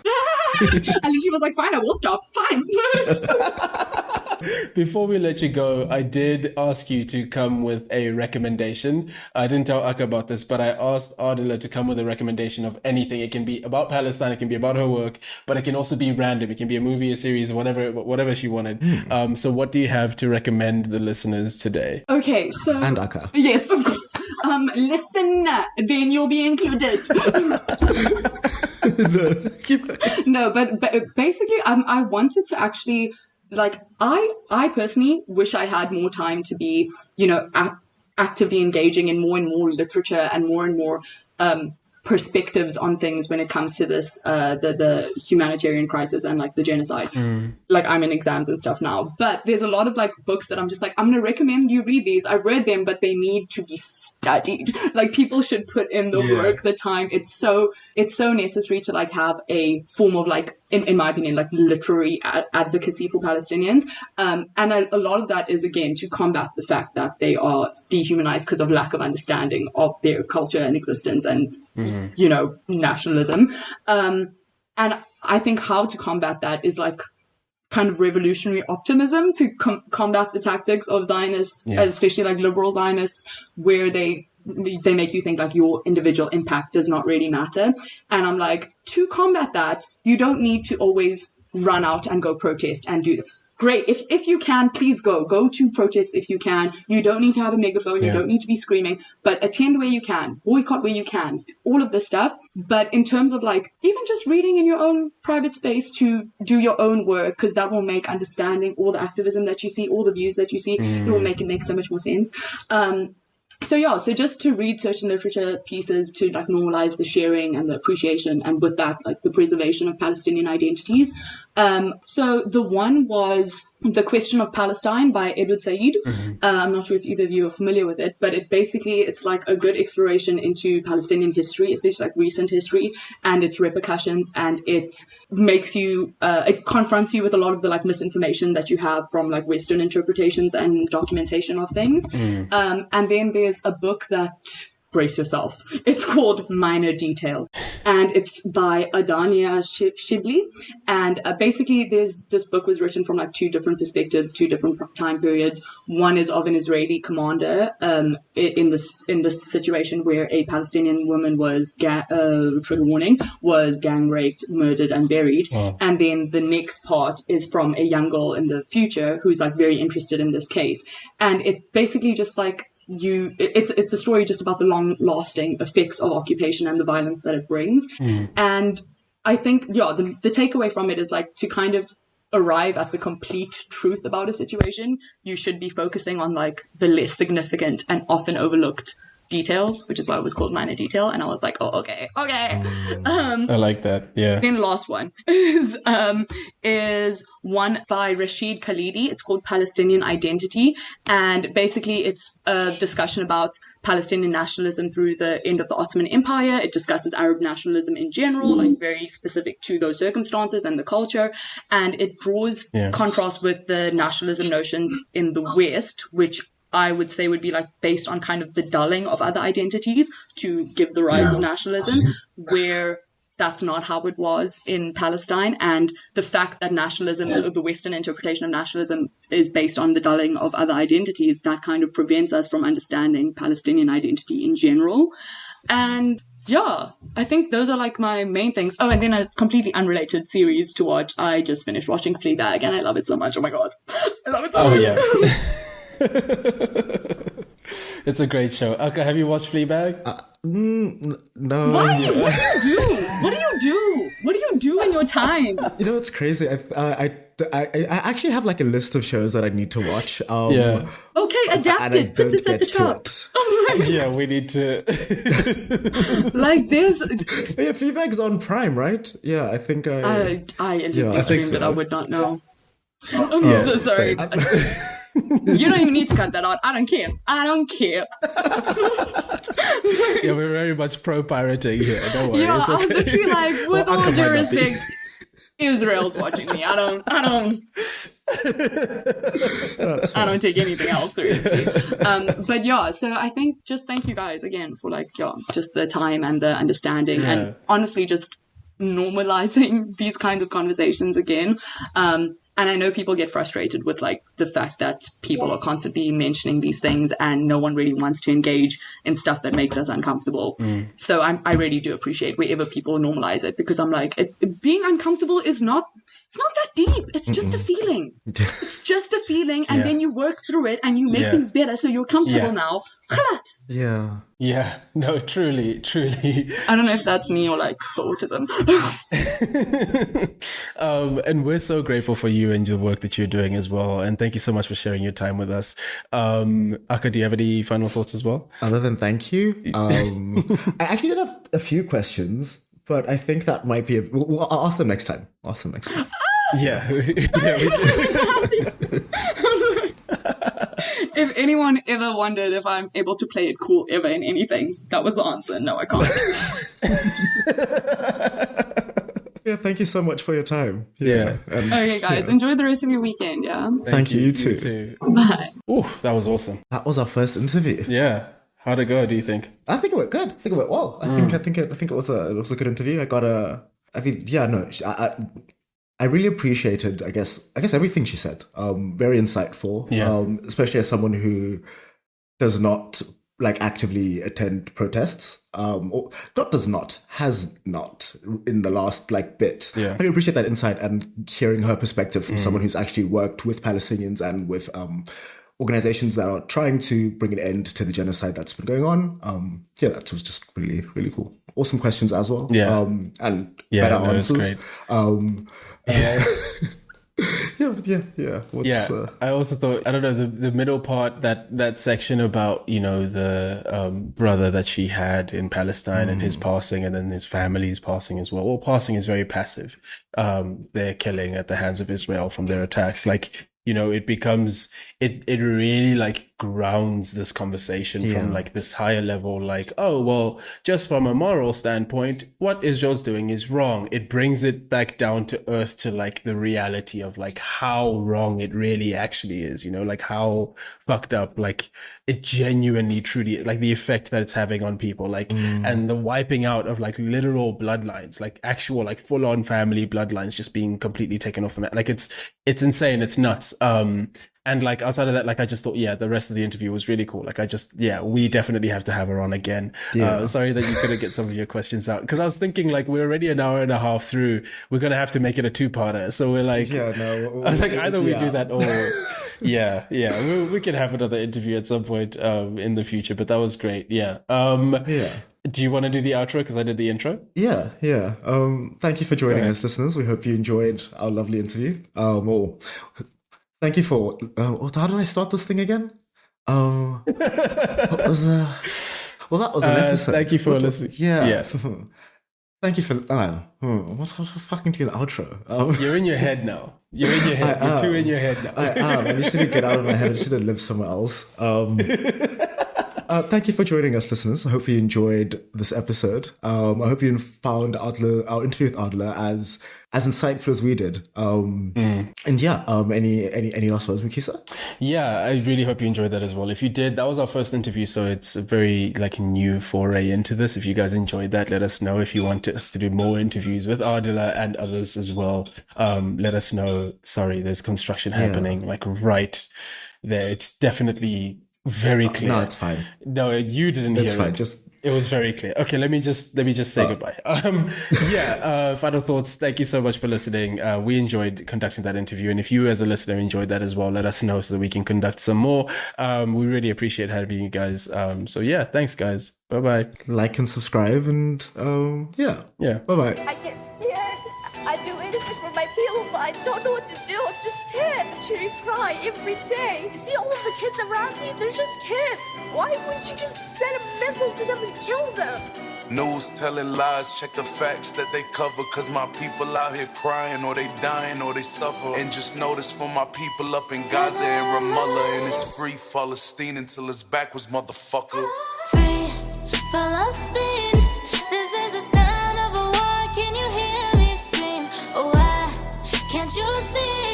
And she was like, fine, I will stop. Fine. Before we let you go, I did ask you to come with a recommendation. I didn't tell Akka about this, but I asked Aadila to come with a recommendation of anything. It can be about Palestine, it can be about her work, but it can also be random. It can be a movie, a series, whatever she wanted. So what do you have to recommend the listeners today? Okay, so... And Akka. Yes, of course. Listen, then you'll be included. No, but basically, I wanted to actually... Like, I personally wish I had more time to be, you know, actively engaging in more and more literature and more perspectives on things when it comes to this, the humanitarian crisis and like the genocide. Like, I'm in exams and stuff now, but there's a lot of like books that I'm just like, I'm going to recommend you read these. I've read them, but they need to be studied. Like, people should put in the work, the time. It's so necessary to like have a form of like, in my opinion, like literary advocacy for Palestinians. And a lot of that is, again, to combat the fact that they are dehumanized because of lack of understanding of their culture and existence and, you know, nationalism. And I think how to combat that is like kind of revolutionary optimism, to combat the tactics of Zionists, especially like liberal Zionists, where they make you think like your individual impact does not really matter. And I'm like, to combat that, you don't need to always run out and go protest and do great. If you can, please go to protests if you can. You don't need to have a megaphone. You don't need to be screaming, but attend where you can, boycott where you can, all of this stuff. But in terms of like, even just reading in your own private space to do your own work, because that will make understanding all the activism that you see, all the views that you see, it will make so much more sense. So just to read certain literature pieces to like normalize the sharing and the appreciation, and with that, like the preservation of Palestinian identities. So the one was The Question of Palestine by Edward Said. I'm not sure if either of you are familiar with it, but it's like a good exploration into Palestinian history, especially like recent history and its repercussions. And it makes you, it confronts you with a lot of the like misinformation that you have from like Western interpretations and documentation of things. And then there's a book that, brace yourself, it's called Minor Detail, and it's by Adania Shibli. And basically this book was written from like two different perspectives, two different time periods. One is of an Israeli commander in this situation where a Palestinian woman was trigger warning, was gang raped, murdered and buried. And then the next part is from a young girl in the future who's like very interested in this case. And it basically just like, it's a story just about the long-lasting effects of occupation and the violence that it brings. And I think, the takeaway from it is like, to kind of arrive at the complete truth about a situation, you should be focusing on like the less significant and often overlooked details, which is why it was called Minor Detail. And I was like, oh, okay. I like that. Yeah. Then the last one is one by Rashid Khalidi. It's called Palestinian Identity. And basically it's a discussion about Palestinian nationalism through the end of the Ottoman Empire. It discusses Arab nationalism in general, like very specific to those circumstances and the culture. And it draws contrast with the nationalism notions in the West, which I would say would be like based on kind of the dulling of other identities to give the rise of nationalism, where that's not how it was in Palestine. And the fact that nationalism, the Western interpretation of nationalism, is based on the dulling of other identities, that kind of prevents us from understanding Palestinian identity in general. And I think those are like my main things. Oh, and then a completely unrelated series to watch. I just finished watching Fleabag and I love it so much. Oh my God. I love it so much. Yeah. It's a great show. Okay, have you watched Fleabag? No. Why? What do you do? What do you do in your time? You know, it's crazy. I actually have like a list of shows that I need to watch. Okay, adapt it. Put this at the top. Yeah, we need to. Like this. Yeah, Fleabag's on Prime, right? Yeah, I think I streamed it. I would not know. I'm so sorry. You don't even need to cut that out. I don't care. Yeah, we're very much pro-pirating here. Don't worry. Yeah, okay. I was literally like, with all due respect, Israel's watching me. I don't take anything else seriously. But so I think just thank you guys again for like, just the time and the understanding and honestly just normalizing these kinds of conversations again. And I know people get frustrated with like the fact that people are constantly mentioning these things and no one really wants to engage in stuff that makes us uncomfortable. So I really do appreciate wherever people normalize it, because I'm like, being uncomfortable is not that deep. It's just a feeling. It's just a feeling. And then you work through it and you make things better. So you're comfortable now. Yeah. Yeah. No, truly. I don't know if that's me or like the autism. And we're so grateful for you and the work that you're doing as well. And thank you so much for sharing your time with us. Aka, do you have any final thoughts as well? Other than thank you. I actually did have a few questions, but I think that might be I'll ask them next time. Yeah. If anyone ever wondered if I'm able to play it cool ever in anything, that was the answer. No, I can't. Yeah, thank you so much for your time. Okay, guys, enjoy the rest of your weekend. Yeah. Thank you. You too. Bye. Oh, that was awesome. That was our first interview. Yeah. How'd it go, do you think? I think it went good. I think it went well. I think it was a good interview. I really appreciated, I guess everything she said. Very insightful. Yeah. Especially as someone who does not like actively attend protests. Or not does not, has not in the last like bit. Yeah. I really appreciate that insight and hearing her perspective from someone who's actually worked with Palestinians and with organizations that are trying to bring an end to the genocide that's been going on. Yeah, that was just really, really cool. Awesome questions as well. Yeah. And Yeah, better no, it's answers. great. Yeah. I also thought, I don't know, the middle part, that section about, you know, the brother that she had in Palestine and his passing, and then his family's passing as well. Well, passing is very passive. They're killing at the hands of Israel from their attacks. Like, you know, it becomes, it really like grounds this conversation from like this higher level, like, oh, well, just from a moral standpoint, what Israel's doing is wrong. It brings it back down to earth to like the reality of like how wrong it really actually is, you know, like how fucked up, like it genuinely, truly, like the effect that it's having on people, like, and the wiping out of like literal bloodlines, like actual, like full on family bloodlines just being completely taken off the map. Like it's insane. It's nuts. And like outside of that, like I just thought, the rest of the interview was really cool. Like we definitely have to have her on again. Sorry that you couldn't get some of your questions out, because I was thinking like we're already an hour and a half through. We're gonna have to make it a 2-parter. So we're like, I was like, either we do that or we can have another interview at some point in the future. But that was great. Do you want to do the outro because I did the intro? Yeah. Thank you for joining us, listeners. We hope you enjoyed our lovely interview. Thank you for. How did I start this thing again? What was the? Well, that was an episode. Thank you for listening. Yeah. Thank you for. What fucking do an outro? You're in your head now. You're in your head. You're too in your head now. I am. I just need to get out of my head. I should have lived somewhere else. Thank you for joining us, listeners. I hope you enjoyed this episode. I hope you found our interview with Aadila as insightful as we did. And any last words, Mukisa? Yeah, I really hope you enjoyed that as well. If you did, that was our first interview, so it's a very like new foray into this. If you guys enjoyed that, let us know. If you want us to do more interviews with Aadila and others as well, let us know. Sorry, there's construction happening like right there. It's definitely very clear. No, it's fine. No, you didn't hear fine. it. It was very clear. Okay, let me just say goodbye. Final thoughts. Thank you so much for listening. We enjoyed conducting that interview, and if you as a listener enjoyed that as well, let us know so that we can conduct some more. We really appreciate having you guys. Thanks guys. Bye bye. Like and subscribe, and Bye bye. I get scared. I do anything for my people, but I don't know what to do. I'm just teary cry every day. You see all of the kids around me? They're just kids. Why wouldn't you just send a missile to them and kill them? News telling lies, check the facts that they cover. Cause my people out here crying, or they dying, or they suffer. And just notice for my people up in Gaza and Ramallah, and it's free Palestine until it's backwards, motherfucker. Free Palestine. This is the sound of a war. Can you hear me scream? Oh, why can't you see?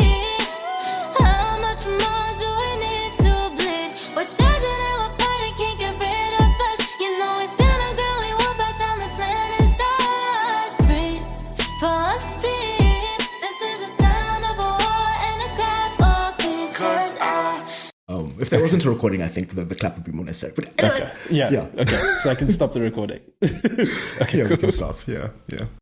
How much more do we need to bleed? We're charging and we're fighting, can't get rid of us. You know we stand our ground, we won't back down, this land is ours. Free Palestine. This is the sound of a war and a cry for peace. Cause if there wasn't a recording, I think the clap would be more necessary. But anyway, Okay. Yeah. Okay. So I can stop the recording. Okay. we Cool. can stop. Yeah.